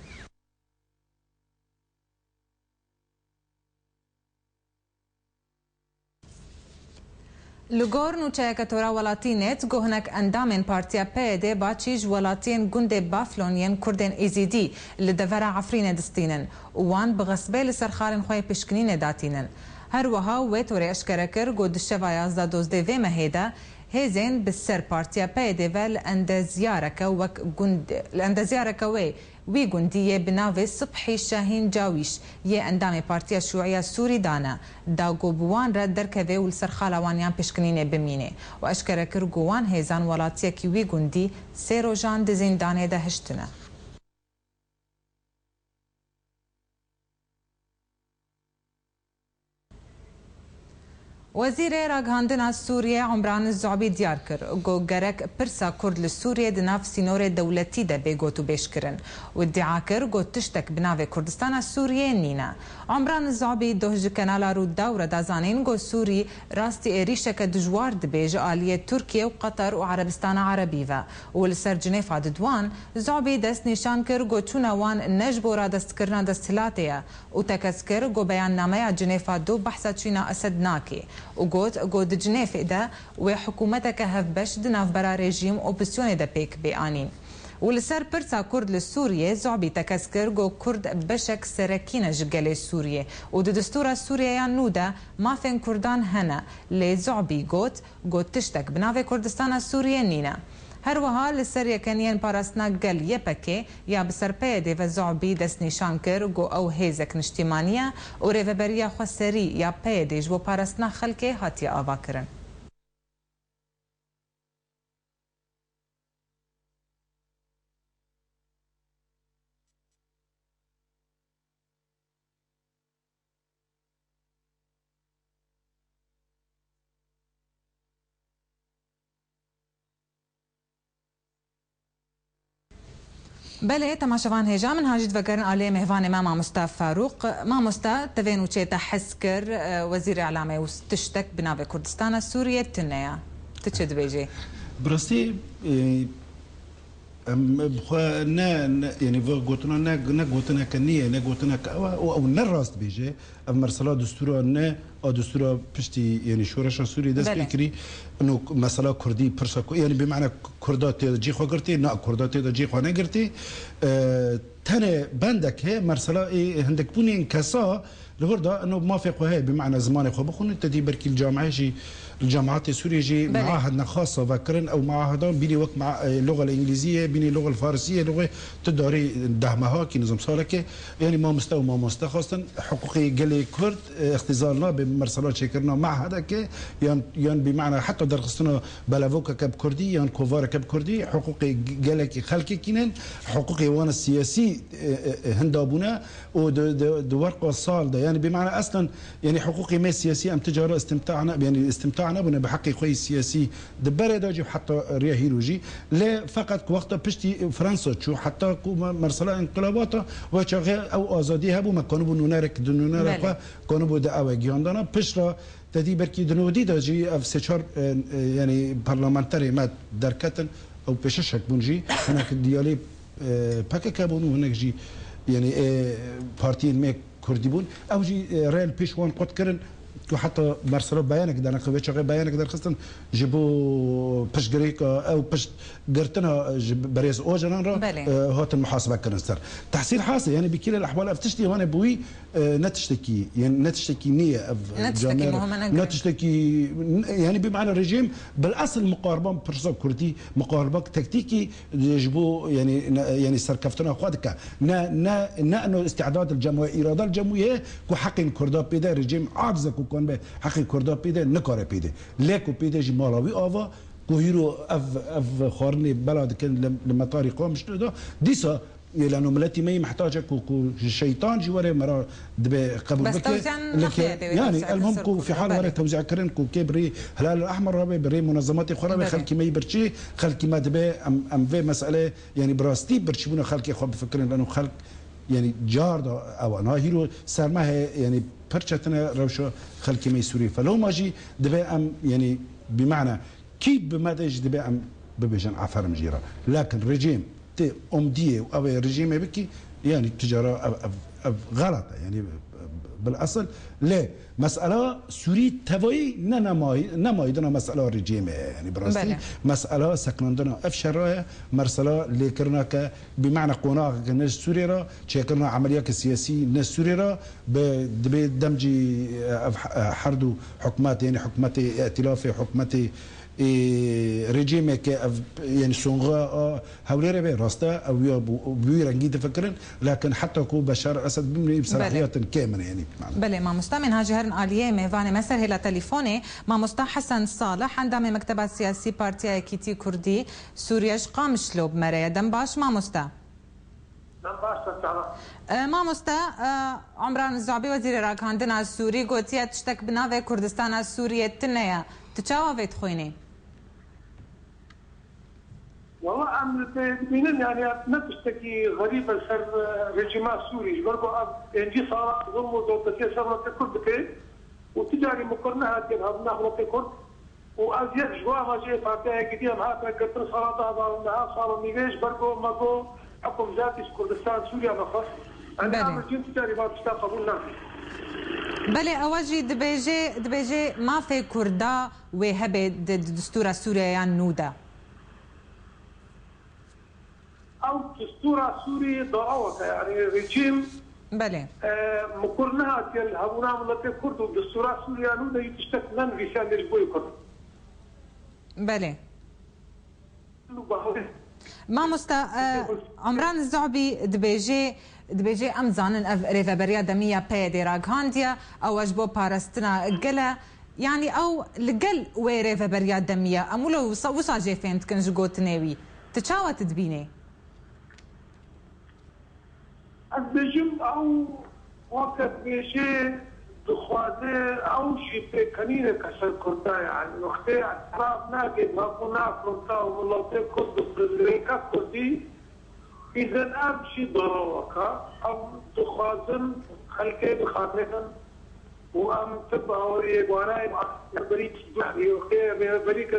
لگور نوچه کتورا ولاتینت گوهنک اندامن پارتیا پیده با چیج ولاتین گنده بافلونین کردن ایزیدی لدورا عفرین دستینن وان بغصبه لسرخارن خواه پشکنین داتینن هر وها ویتوری اشکره کر گود شوا 11 و مهیده هزین بسر پارتیا پیده ول اندزیارک وی گندیه بناوی صبحی شاهین جاویش یه اندام پارتیا شوعیه سوری دانه دا گوبوان را درکوه و لسرخالوانیان پشکنینه بمینه و اشکره کر گوان هیزان ولاتیه کی وی گندی سی روژان دزیندانه ده هشتنه وزیر راگهاندنا سوریه عمران الزعبی دیار کر گو گرک پرسا کرد لسوریه دناف سینور دولتی ده بگوتو بیش کرن و ادعا کر گو تشتک بناو کردستان سوریه نینا عمران الزعبی دوهج کنالا رو دور دازانین گو سوری راستی ایریشک دجوار دبیج آلیه ترکیه و قطر و عربستان عربی و لسر جنیفا ددوان زعبی دست نشان کر گو چونوان نجبورا دست کرنا دستلاتیه و تکس کر گو بیان نامه جنیفا دو بحثا چینا اسد ناکی وقوت قود جنيف ده وحكومتك هفبش دناف برا ريجيم اوبسيون ده بيك بيانين ولسر برسا كرد لسوريا زعبي تكسكر جو كرد بشك سركينة جقالي سوريا ودو دستورة سوريا يعني نودا ما فين كردان هنا لي زعبي قوت تشتك بناوي كردستان السوريا نينا هر وها لسر یکنین پاراسنا گل یپکه یا بسر پیده و زعبی دست نشان کر گو او هیزک نشتیمانیه و ریوبریا خسری یا پیده جو پاراسنا خلکه هاتی آوا کرن. بله تماشاوان هجا من هاجد وقرن عليه مهوان ما مصطفى فاروق ما مصطفى تبين وشيتا حسكر وزير اعلامي وتشتك بناوي كردستان السورية تنيا تشد بيجي برستي بخوا يعني قلتنا قلتنا كنيه قلتنا او نراست بيجي مرسلا دستور نه دستور بشتي يعني شورش سوري دست فكري انه مساله كردي برشا يعني بمعنى كردات جي خو قرتي نا كردات جي خو نقرتي تاني بندك هي مرسلا عندك بوني انكسا لغردا انه موافق هي بمعنى زمان خو بخون تدي بركي الجامعه جي الجامعات السوريه جي معاهدنا خاصه فكرن او معاهدان بيني وقت مع اللغه الانجليزيه بيني اللغه الفارسيه لغه تداري دهمها كي نظام صارك يعني ما مستوى خاصه حقوقي قال كرد اختزالنا بمرسلات شكرنا مع هذاك يعني بمعنى حتى درخصنا بلافوكا كب كردي يعني كوفار كب كردي حقوقي قالك خلكي كينن حقوقي وانا السياسي هندابونا ودورق الصال يعني بمعنى اصلا يعني حقوقي ما السياسيه ام تجاره استمتاعنا يعني استمتاعنا بنا بحقي خوي السياسي دبر داجي حتى ريا هيروجي لا فقط وقت بشتي فرنسا شو حتى مرسله انقلابات وشغل او ازادي هبو ما كانوا بنونارك دنونارك كانوا بده او جياندانا بشرا تدي بركي دنودي داجي اف سيشار يعني برلمانتري ما دركتن او بششك بونجي هناك ديالي باكا بونو هناك جي يعني بارتيين ميك كردي بون او جي ريال بيشوان قد كرن حتى مرسلو بيانك دانا قوي شغل بيانك دار خصن جيبو باش غريك او باش قرتنا بريز اوجنا هوت المحاسبه كرنستر تحصيل حاصل يعني بكلا الاحوال افتشتي هنا بوي نتشتكي يعني نتشتكي نيه نتشتكي يعني بمعنى الرجيم بالاصل مقاربه برسو كردي مقاربه تكتيكي يجبو يعني سركفتنا اخواتك نا انه استعداد الجمهوريه اراده الجمهوريه كو حق كردا بيدا رجيم عاجز كون به حق كردا بيدا نكاره بيدا ليكو بيدا جي مالاوي افا كوهيرو اف خورني بلد كان لما طريقه مش ده ديسا لانه ملاتي ما محتاجه كو الشيطان جي ورا مرا دبي قبل بك يعني المهم كو في حال ورا توزيع كرن كو كبري الهلال الاحمر ربي بري منظمات اخرى خلكي ما يبرشي خلكي ما دبي ام في مساله يعني براستي برشبونه خلكي خو بفكرين لانه خلق يعني جارد او انا هيرو سرمه يعني برشتنا روشو خلكي ما يسوري فلو ماجي دبي ام يعني بمعنى كيف بمدى دبي ام ببيجن عفر مجيره لكن رجيم تي امديه او رجيم بكي يعني تجاره غلطه يعني بالاصل لا مساله سوري توي نماي دنا مساله رجيم يعني براستي مساله سكنندنا افشرايا مرسله اللي كرناك بمعنى قناع الناس سوريا تشكرنا عمليات سياسيه الناس سوريا بدمجي حردو حكومات يعني حكومات ائتلافي حكومات رجيم يعني سونغا هؤلاء ربي راستا او بيرنجي تفكرن لكن حتى كو بشار الاسد بمني بصلاحيات كامله يعني بله ما مستمن هاجرن اليه ميفاني مسر هلا تليفوني ما مستا حسن صالح عندما مكتب السياسي بارتي كيتي كردي سوريا قام شلوب مريا دنباش ما مستا ما مستا عمران الزعبي وزير راكاندنا السوري قوتيا تشتك بنافي كردستان السورية تنيا تشاوفت خويني والله عم بينن يعني ما تشتكي غريبه سر رجيم السوري برضو انجي صار ظلم ودوتي صار كردك وتجاري مقرنها كان هذا نحن كرد وازيد جوا ما جاي فاتها كثير معها كثر صارت هذا صار نيجيش برضو ماكو حكم ذاتي كردستان سوريا بخص انا عم تجاري ما تستقبلنا بله اواجي دبيجي ما في كردا وهبه دستور سوريا يعني نودا او دستور سوري ضعوه يعني رجيم بله مقرنها كل هبونا ملت كرد ودستور سوريا نودا يتشتكلن في شان الجبوي كرد بله ما مستا عمران الزعبي دبيجي امزان ريفا بريا دمية بيدي راغانديا او اجبو بارستنا قلا يعني او لقل وي ريفا بريا دمية امولو وصا جيفين تكن جوت ناوي تتشاوى تدبيني البجم او وقت بيجي دخوازي او شي كنينه كسر كردا يعني وقتي اعتراف ناقد ما كنا كردا والله كرد بريكا كردي إذا أمشي ضروكا أم تخازن خلكي بخاطرهم وأم تبعوري وراي بريك يعني بريك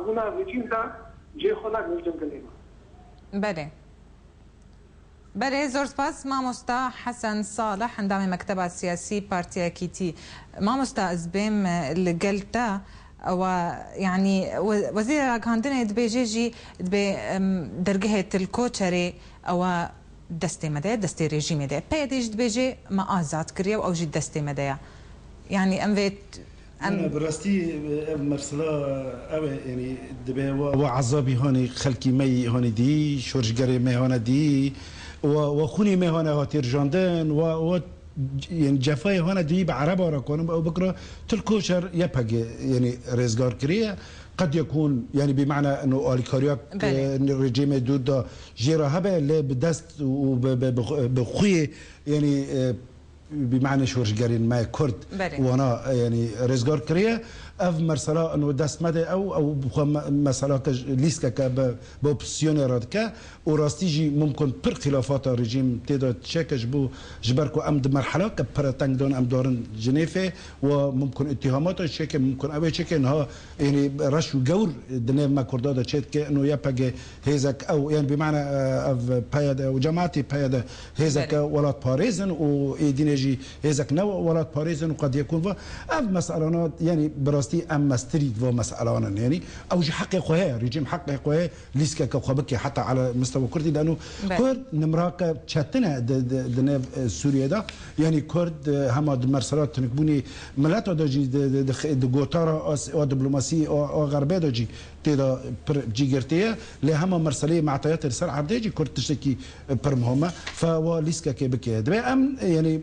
هنا رجيم ده جي خلاك نجم كلمة. بله زور سپاس ما مستا حسن صالح عندما مكتب السياسي بارتي كيتي ما مستا ازبيم لقلتا ويعني وزير راكاندنا دبيجي دبي درجة الكوتشري او دستي مدى دستي ريجيم مدى بيديج دبيجي ما ازات كريا او جي دستي مدى يعني ام فيت انا براستي مرسلا او يعني دبي وعذابي هوني خلكي مي هوني دي شورجري مي هوني دي وخوني مي هوني هاتير جاندن و يعني جفاي هنا دي بعربه راكون او بكره تلكوشر يبقى يعني رزقار كريه قد يكون يعني بمعنى انه اوليكارياك الرجيم دود جيرا هبه اللي بدست وبخويه يعني بمعنى شورشگرین ما کرد وانا يعني رزگار کریه اف مرسلا انه دست مده او مسألة لیسکا که با اپسیون راد که و راستی جی ممکن پر خلافات رژیم تیدا تشکش بو جبرکو ام مرحله که پر تنگ دون ام دارن جنیفه و ممکن اتهامات شک ممکن اوی چک انها يعني رش و جور دنيا ما كردادا تشيت كه انه يبقى هيزك او يعني بمعنى اف بايد او جماعتي بايد هيزك ولات باريزن و دينجي هيزك نو ولات باريزن وقد يكون اف مسألة يعني براستي ام ستريت و مسألة يعني او جي حق خوها رجيم حق خوها ليسكا كخبكي حتى على مستوى كردي لانه كرد نمراك تشاتنا دنيا سوريا دا يعني كرد هما مرسلات تنكبوني ملاتو دجي دغوتارا او دبلوماسي او غربيه دجي تيدا جيجرتيه لهما مرسليه مع تيات السر عبديجي كرد تشتكي برمهما فواليسكا كيبكي دبي ام يعني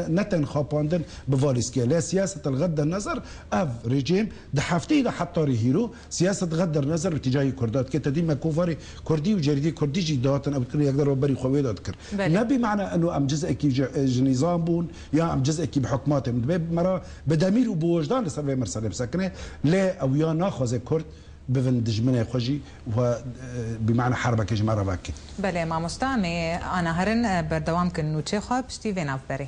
نتن خاباندن بفاليسكا لا سياسه الغض النظر اف ريجيم دحفتي ده حتى ريهيرو سياسه غض النظر باتجاه كردات كي ديما كوفاري كردي وجردي كردي جي دوتن او يقدروا بري خويد اذكر لا بمعنى انه ام جزء كي نظام بون يا ام جزء كي بحكماتهم مرة بدمير وبوجدان لسبب مرسله بسكنه لا او يا ناخذ كرد بفن دجمنه خوجي و بمعنى حربك جمره باكي بله ما مستعمي انا هرن بردوام كنو تشي خوب ستيفن افبري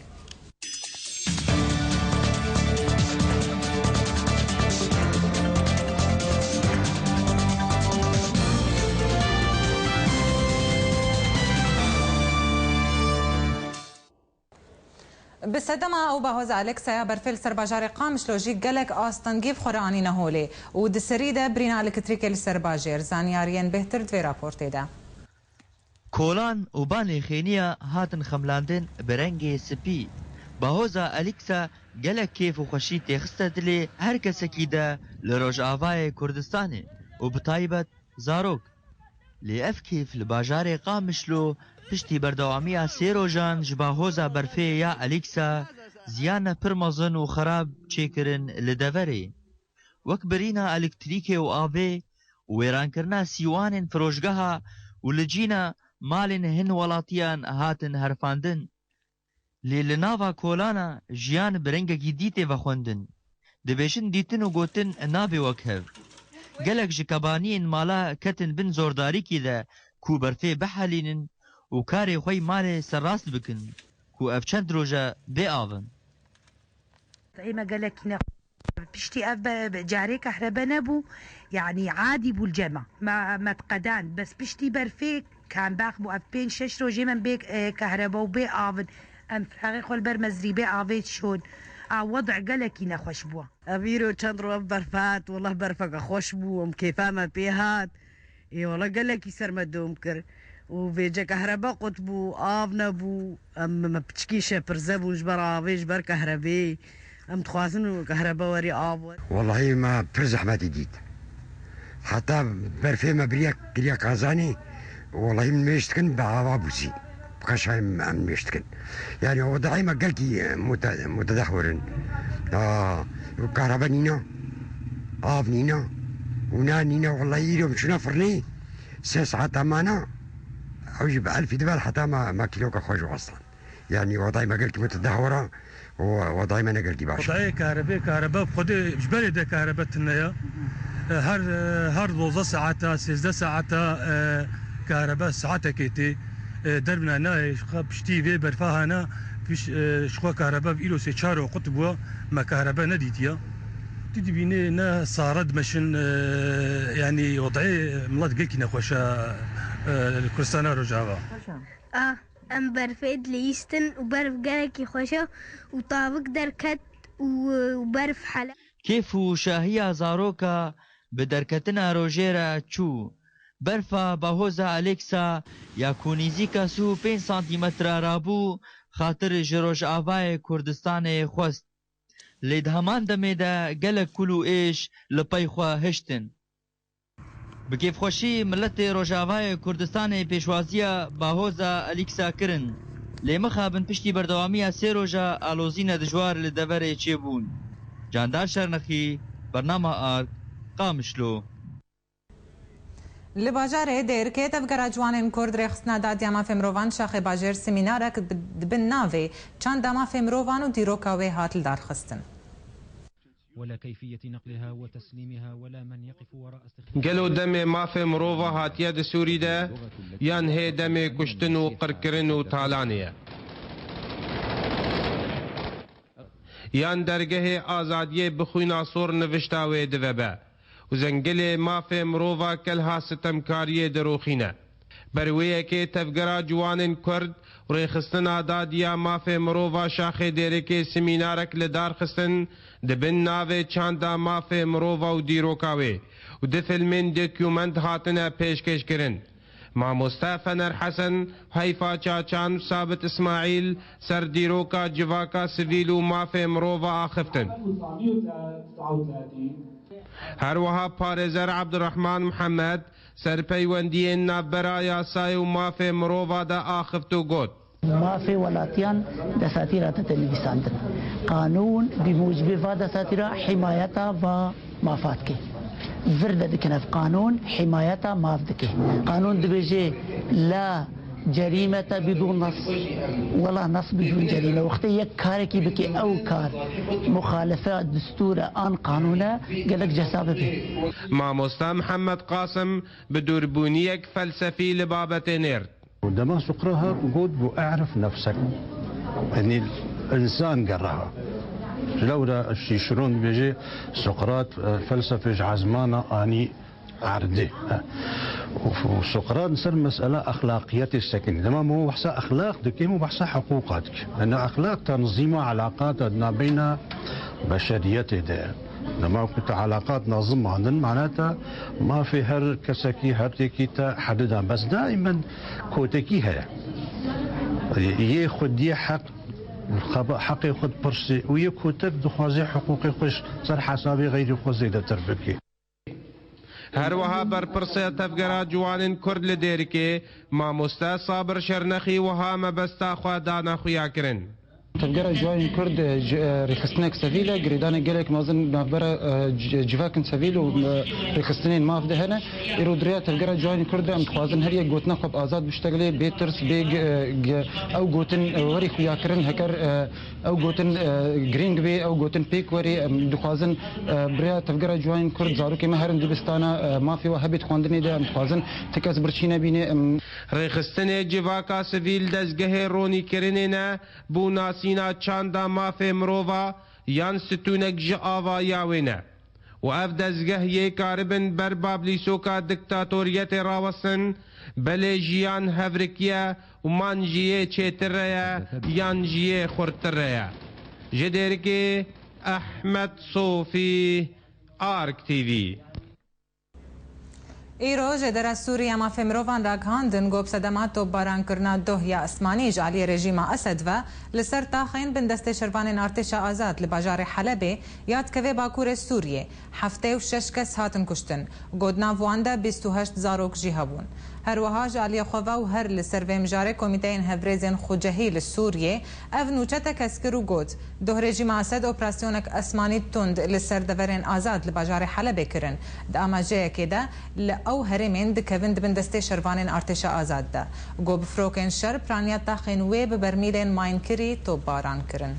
بسدما او باهوز الکسا برفل سرباجار قامش لوجیک گلک آستانگیف خورانی نهولی و دسریده برینا الکتریکل سرباجر زانیارین بهتر دوی راپورتی ده کولان و بانی خینیا هاتن خملاندن برنگ سپی باهوز الکسا گلک کیف و خوشی تخسته دلی هر کسکی ده لروج آوای کردستانی و بطایبت زاروک لی اف کیف لباجار قامش لو پشتی بردوامی سیروجان جباهوزا برفی یا الیکسا زیان پرمازن و خراب چیکرن لدوری وک برینا الکتریک و آوی ویران کرنا سیوان فروشگاه و لجینا مالن هن ولاتیان هاتن هرفاندن لی لناوا کولانا جیان برنگی دیتی و خوندن دبیشن دیتن و گوتن نابی وکهو گلک جکبانین مالا کتن بن زورداری کی ده کو برفی بحالینن و کاری خوی مال سراست بکن کو اف چند روزه بی آون ایما قالك بشتي اف جاري كهرباء نبو يعني عادي بو الجمع ما تقدان بس بشتي برفيك كان باخ بو اف بين 6 روزه من بيك كهرباء وبي آون ام فراغي خول برمزري بي آويت شون وضع قالك نخوش بو ابيرو چند رو برفات والله برفق خوش بو ام كيفا ما بيهات اي والله قالك يسر مدوم كر وبيجا كهرباء قطبو آف نبو ام ما بتشكيشه برزبو جبر آفي جبر كهرباء ام تخواسن كهرباء وري آف والله ما برزح ما تجيت حتى برفي ما بريك كريا كازاني والله من ميشتكن بعوابوسي بقاش من ميشتكن يعني وضعي ما قالكي متدهورن كهرباء نينا آف نينا ونا نينا والله يريم شنا فرني 6 ساعات معنا أوجب 1000 دبل حتى ما كيلوك خوجو أصلا يعني وضعي ما قالك متدهورة ووضعي ما نقالك باش وضعي كهرباء بخدي جبالي ده كهرباء تنيا هر 12 ساعة 16 ساعة كهرباء ساعة كيتي دربنا هنا بشتي في برفا هنا فيش شخوا كهرباء بإيلو سي شارو قطبوا ما كهرباء نديتيا تدي بيني نا صارد مشن يعني وضعي ملات قلكي نخوشا الكريستانا رجعوا ام برفيد ليستن وبرف قلكي خوشا وطابق دركت وبرف حلا كيف شاهية زاروكا بدركتنا روجيرا تشو برفا باهوزا اليكسا يا كونيزيكا سو 5 سنتيمتر رابو خاطر جروج آوای کردستان خوست لید همان دمه دا گلک کلو ایش لپای خواه هشتن بکیف خوشی ملت روجاوای کردستان پیشوازی باهوزا الیکسا کرن لی مخابن پشتی بردوامی 3 روژا آلوزین دجوار لدور چی بون جاندار شرنخی برنامه آرک قامشلو لباجار ديركي تفقر جوان كرد رخصنا داديا ما في مروفان شاخ باجر سيمينارك بالنافي كان داما في مروفان وديروكاوي هات الدار خستن ولا كيفية نقلها وتسليمها ولا من يقف وراء استخدام قالوا دمي ما في مروفا هاتيا د سوري ده يان هي دمي كشتن وقركرن وطالانية يان درگه آزادیه بخوینا صور نوشتاوی دوبه و زنگل ما في مروفا كلها ستمكاريه دروخينه برويه كي تفقرا جوان كرد وريخستنا داديا ما في مروفا شاخي ديريكي سيمينارك لدار خستن دبن ناوي چاندا ما في مروفا و ديروكاوي و دفلمين دوكيومنت هاتنا پیشکش کرن مع مصطفى نر حسن هيفا چاچان ثابت اسماعيل سر ديروكا جواكا سيفيلو ما في مروفا آخفتن هروها پارزر عبدالرحمن محمد سرپیوندی نبرا یاسای و مافی مروفا دا آخفتو گود مافی ولاتیان دساتیرات تنویساندن قانون بموجب دساتیرا حمایتا و مافات که ورد دکنف قانون حمایتا ماف دکه قانون دبیجه لا جريمة بدون نص ولا نص بدون جريمة وقت يك كاركي بكي أو كار مخالفة دستور آن قانونا قالك جسابة به مع مصطفى محمد قاسم بدوربونيك فلسفي لبابة نيرد عندما سقراها قد بأعرف نفسك يعني الإنسان قراها لولا الشيشرون بيجي سقراط فلسفة عزمانة أني عردي وسقراط نصير مسألة أخلاقيات السكن لما مو بحث أخلاق دكي مو بحث حقوقاتك لأن أخلاق تنظيم علاقات بين بشريته ده لما كنت علاقات نظم عندن معناتها ما في هر كسكي هر تكي تحددها بس دائما كوتكي هي ياخد دي حق حق ياخد برسي ويكوتك دخوازي حقوقي خوش صار حسابي غير خوزي ده تربكي هروها برپرسه تفگرا جوان کرد لدیرکی ما مستا صابر شرنخی وها مبستا خوادانا خویا کرن تفجر جوان كرد رخصتناك سفيلة قريدانا قالك مازن نافبرا جواكن سفيل ورخصتنين ما في هنا إيرودريا تفجر جوان كرد متخوازن هريا قوتنا خب آزاد بشتغلي بيترس بيج أو قوتن وري خويا كرن هكر أو قوتن جرينج بي أو قوتن بيك وري دخوازن بريا تفجر جوان كرد زاروكي مهرن دبستانا ما في وهبت خواندني ده متخوازن تكاس برشينا بيني رخصتني جواكا سفيل دزگه روني كرنينا بوناس سينا چاندا مافي مروفا يان ستونك جاوا ياوينا و دزگه يكاربن بربابلي سوكا دكتاتورية راوسن بلي جيان هفركيا ومان جيه چيتريا يان جيه خورتريا جديركي احمد صوفي آرك تي في ایروز در سوریه ما فمروان را گاندن گوب صدمات و باران کرنا دوهیا اسمانی جعلی رژیم اسد و لسر تاخین بن دست شروان ارتش آزاد لباجار حلب یاد که باکور سوریه هفته و 6 کس هاتن کشتن گودنا واندا 28 زاروک جیهابون هر وها جعلی خوا و هر لسر و مجاره کمیته هفرزن خوجهی لسوریه اف نوچت کسکر و گود دو رژیم اسد اپراسیونک اسمانی تند لسر دورن آزاد لباجار حلب کرن داماجه کده او هرمین دکوین دبن دسته شروان ارتش آزاد ده گوب فروکن شر پرانیت تاخین وی ببرمیلین ماین کری تو باران کرن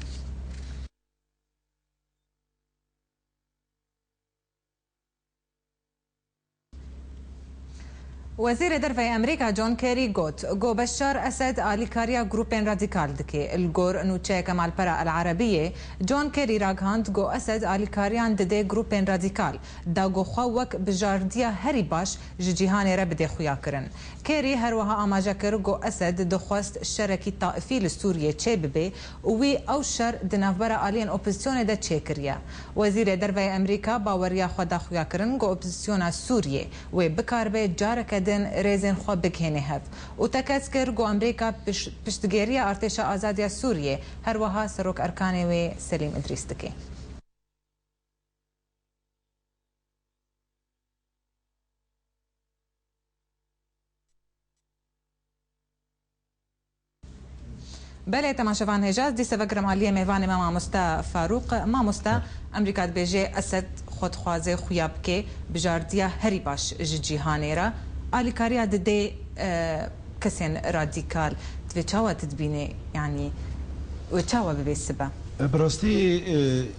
وزير درفي أمريكا جون كيري قوت جو بشار أسد آليكاريا جروبين راديكال دكي الجور نوتشي كمال برا العربية جون كيري راغاند جو أسد آليكاريان ددي جروبين راديكال دا جو خوك بجارديا هري باش جيهاني ربدي خويا كرن كيري هروها آماجا كر جو أسد دخواست الشركي الطائفي لسوريا تشيببي وي أو شر دنافبرا آلين أوبزيسيون دا تشيكريا وزير درفي أمريكا باوريا خدا خويا كرن جو أوبزيسيون سوريا وبكاربي جارك ريزن خو بكهنه هف وتكسكر جو امريكا پشتگیری ارتش آزادی سوریه هر وها سروک ارکانی و سلیم ادریس دکی بله تماشاوان هجاز دی سوگرم علیه میوان ما مستا فاروق ما مستا امریکا بیجه اسد خودخوازه خویاب که بجاردیا هری باش جیهانی را آلی کاریا دده کسین رادیکال تفچاوا تدبینه يعني وتشاوا ببيسبه براستی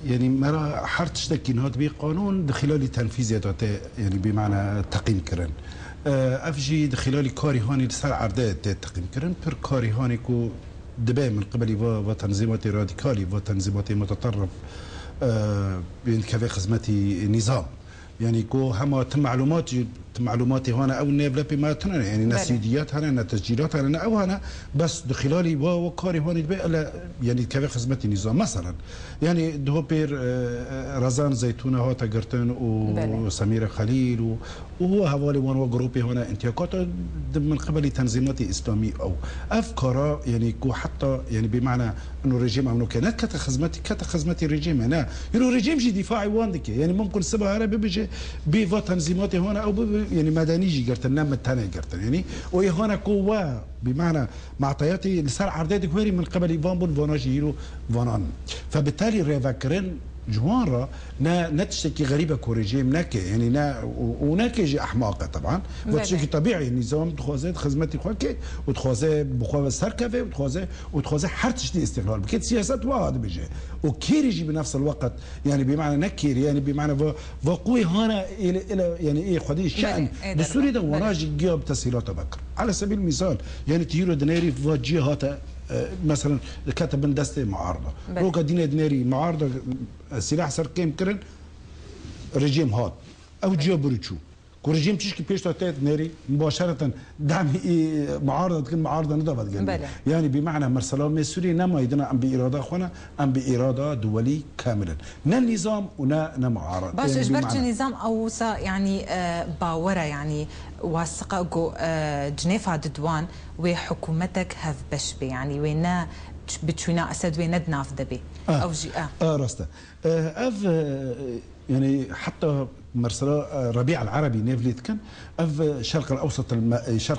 يعني مرا حرتش تكينات بي قانون دخلالي تنفيذ داته يعني بمعنى تقييم كرن افجي دخلالي كاري هاني لسر عرضه تقييم كرن پر كاري هاني كو دبي من قبل وتنظيمات راديكالي وتنظيمات متطرف بين كافي خدمتي نظام يعني كو هما معلوماتي هنا او نبلا بما تنا يعني نسيديات هنا تسجيلات هنا او هنا بس دخلالي وكاري هون بقى يعني كيف خدمتي نظام مثلا يعني دو بير رزان زيتونه هاتا قرتن وسميره خليل وهو هوالي وان جروبي هنا انتياكات من قبل تنظيمات اسلاميه او افكار يعني كو حتى يعني بمعنى انه رجيم او كانت كتخدمتي رجيم هنا يعني رجيم جي دفاعي واندك يعني ممكن سبها هنا بيجي بيفا تنظيماتي هنا او يعني مدني جي قرتن نام الثاني قرتن يعني وهنا قوه بمعنى معطياتي لسر عرضات كويري من قبل ايفان بون فوناجيرو فونان فبالتالي ريفاكرين جوانرا نتشتكي غريبه كوريجيم ناكي يعني وناكي جي احماقه طبعا وتشكي طبيعي النظام تخوزات خدمتي خوكي وتخوزات بخوا سركفه وتخوزات حرتشتي استقلال بكيت سياسات واحد بيجي وكيريجي بنفس الوقت يعني بمعنى نكير يعني بمعنى وقوي هنا الى يعني ايه خدي الشان بالسوري ده وناجي جيب تسهيلات بكر على سبيل المثال يعني تيرو دنيري فوجي هاتا مثلا كتب من دستة معارضة روكا ديناري معارضة سلاح سر كيم كرن رجيم هات أو جيو بريتشو كو رجيم تشكي بيش تاتيت ناري مباشرة دعمي معارضة تكون معارضة نضبط جنبي يعني بمعنى مرسلام سوري نما يدنا أم بإرادة أخوانا أم بإرادة دولي كاملا نا النظام ونا معارضة باش يعني اجبرت النظام أوسا يعني باورا يعني واثقة جو جنيفا ددوان وحكومتك هف بشبي يعني وينا بتشوينا أسد وينا دناف دبي أو جي راستا يعني حتى مرسلا ربيع العربي نيفليت كان اف الشرق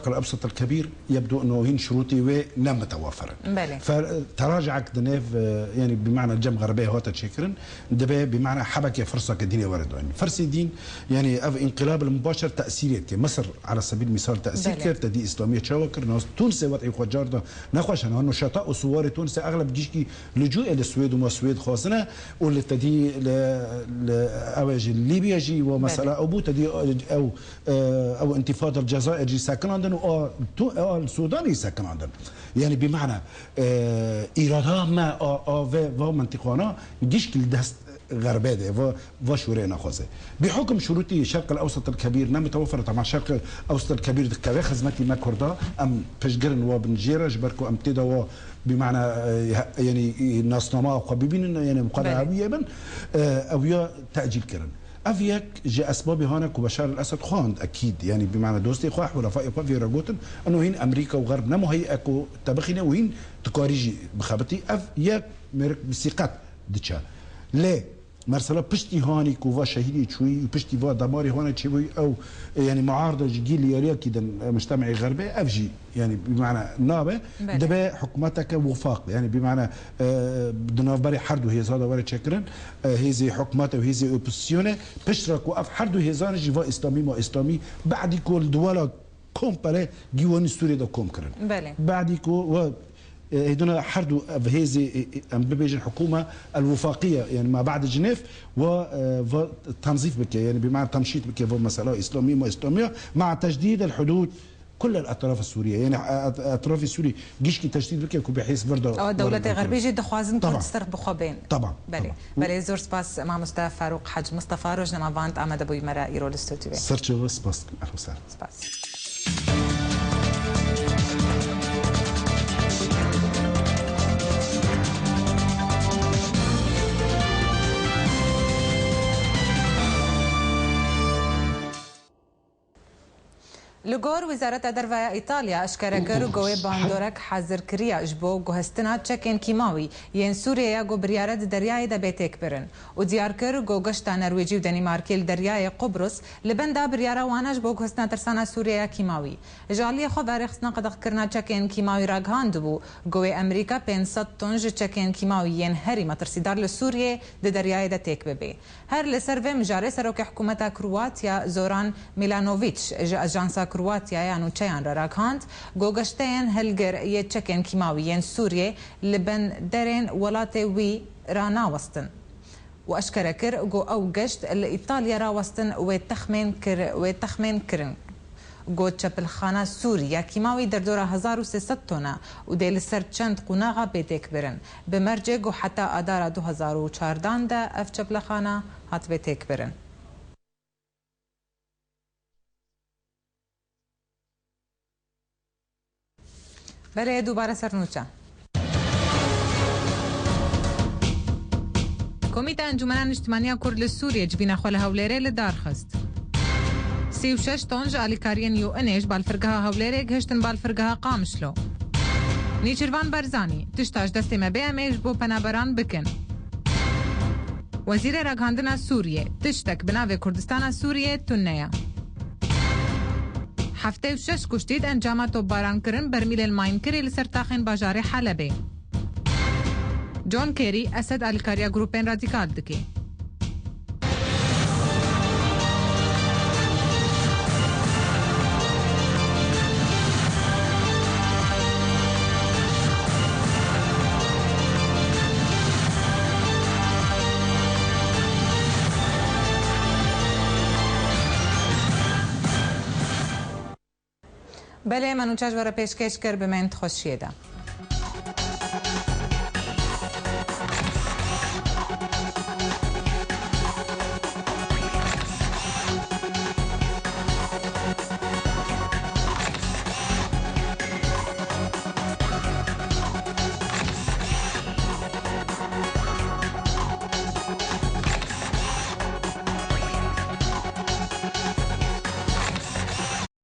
الاوسط الكبير يبدو انه هين شروطي ونم متوفره فتراجعك دنيف يعني بمعنى الجم غربيه هوتا تشكرن دبي بمعنى حبك فرصه كدين ورد يعني فرسي دين يعني اف انقلاب المباشر تاثيرات مصر على سبيل المثال تاثير كيف تدي اسلاميه شاوكر ناس تونس وضعي خجارده نخوش انه شتاء وصور تونس اغلب جيشكي لجوء الى السويد وما السويد خاصنا واللي تدي اواج ليبيا جي ومسألة أو بوتا دي أو انتفاضة الجزائر جي ساكن عندنا أو السودان ساكن عندنا يعني بمعنى إرادة ما أو منطقنا جيش كل دست غرباده وشورينا خوزه بحكم شروطي الشرق الاوسط الكبير نم متوفره طبعا الشرق الاوسط الكبير كذا خدمتي ما كردا ام بشجرن وبنجيره جبركو ام تدا بمعنى يعني ناسنما وقبيبين يعني مقدعويه من او يا تاجيل كرن افيك جاء اسباب هناك وبشار الاسد خواند اكيد يعني بمعنى دوستي خواه ورفاقي في رجوتن انه هين امريكا وغرب نمو هي اكو تبخينا وين تكاريجي بخبتي اف ياك مرك بثقه دتشا ليه مرسلا بشتي هاني كوفا شهيدي شوي بشتي فا دماري هاني شوي او يعني معارضه جيل ياريا كده مجتمعي غربي افجي يعني بمعنى نابه دبا حكومتك وفاق يعني بمعنى دنافبري حردو هي زاده ورا تشكرن هذه حكومته وهذه اوبوزيسيون بشرك وقف حردو هي زان جيفا اسلامي ما اسلامي بعد كل دوله كومباري جيوان سوريا دا كومكرن بعد كو هدونا حردوا بهذه بيجي الحكومه الوفاقيه يعني ما بعد جنيف وتنظيف بك يعني بمعنى تمشيط بك مساله اسلاميه ما اسلاميه مع تجديد الحدود كل الاطراف السوريه يعني اطراف السوري جيش كي تجديد بك بحيث برضه دولة غربيه جدا خوازن تصرف بخوبين طبعا بله زور سباس مع مصطفى فاروق حج مصطفى روجنا مع فانت امد ابو يمرا ايرو الاستوديو سرتشو سباس اهلا وسهلا سباس لگور وزارت دروا ایتالیا اشکره کرد گوی باندورک حاضر کریا جبو گوهستنا چکن کیماوی ین سوریه گو بریارد دریای دا بیتک برن و دیار کرد گو گشتا نرویجی و دنیمارکی دریای قبرص لبندا بریارا وانش بو گوهستنا ترسانا سوریه کیماوی جالی خو برخصنا قدق کرنا چکن کیماوی راگهاند بو گوی امریکا 500 طن چکن کیماوی ین هری مترسیدار لسوریه د دریای دا تک ببی هر لسرو مجاره سروک حکومت کرواتیا زوران میلانوویچ اجانسا كرواتيا يعني تشيان راكانت جوجشتين هلجر يتشكن كيماويين سوريا لبن درين ولاتي وي رانا وستن واشكر كر جو اوجشت ايطاليا راوستن وتخمين كرن جو چپلخانه سوریا کیماوی در دوره 1300 تونه و دیل سر چند قناغه بیتک برن به مرجع گو حتی اداره 2014 ده اف چپلخانه هات بیتک برن بله دوباره سرنوچه کمیته انجمن اجتماعی کرد لسوریه جبین خال هولره لدار خست 36 طن الکارین یو انش بالفرقها هولره گهشتن بالفرقها قامشلو نیچروان برزانی تشتاش دست مبه امیش بو پنابران بکن وزیر رگاندنا سوریه تشتک بناو کردستان سوریه تنیا هفته و 6 کشتید انجامات و باران کرن برمیل الماین کری لسرتاخین باجار حلبه جون کیری اسد الکاریا گروپین رادیکال دکی بله منو چاش ورا پیشکش کر به من خوشیده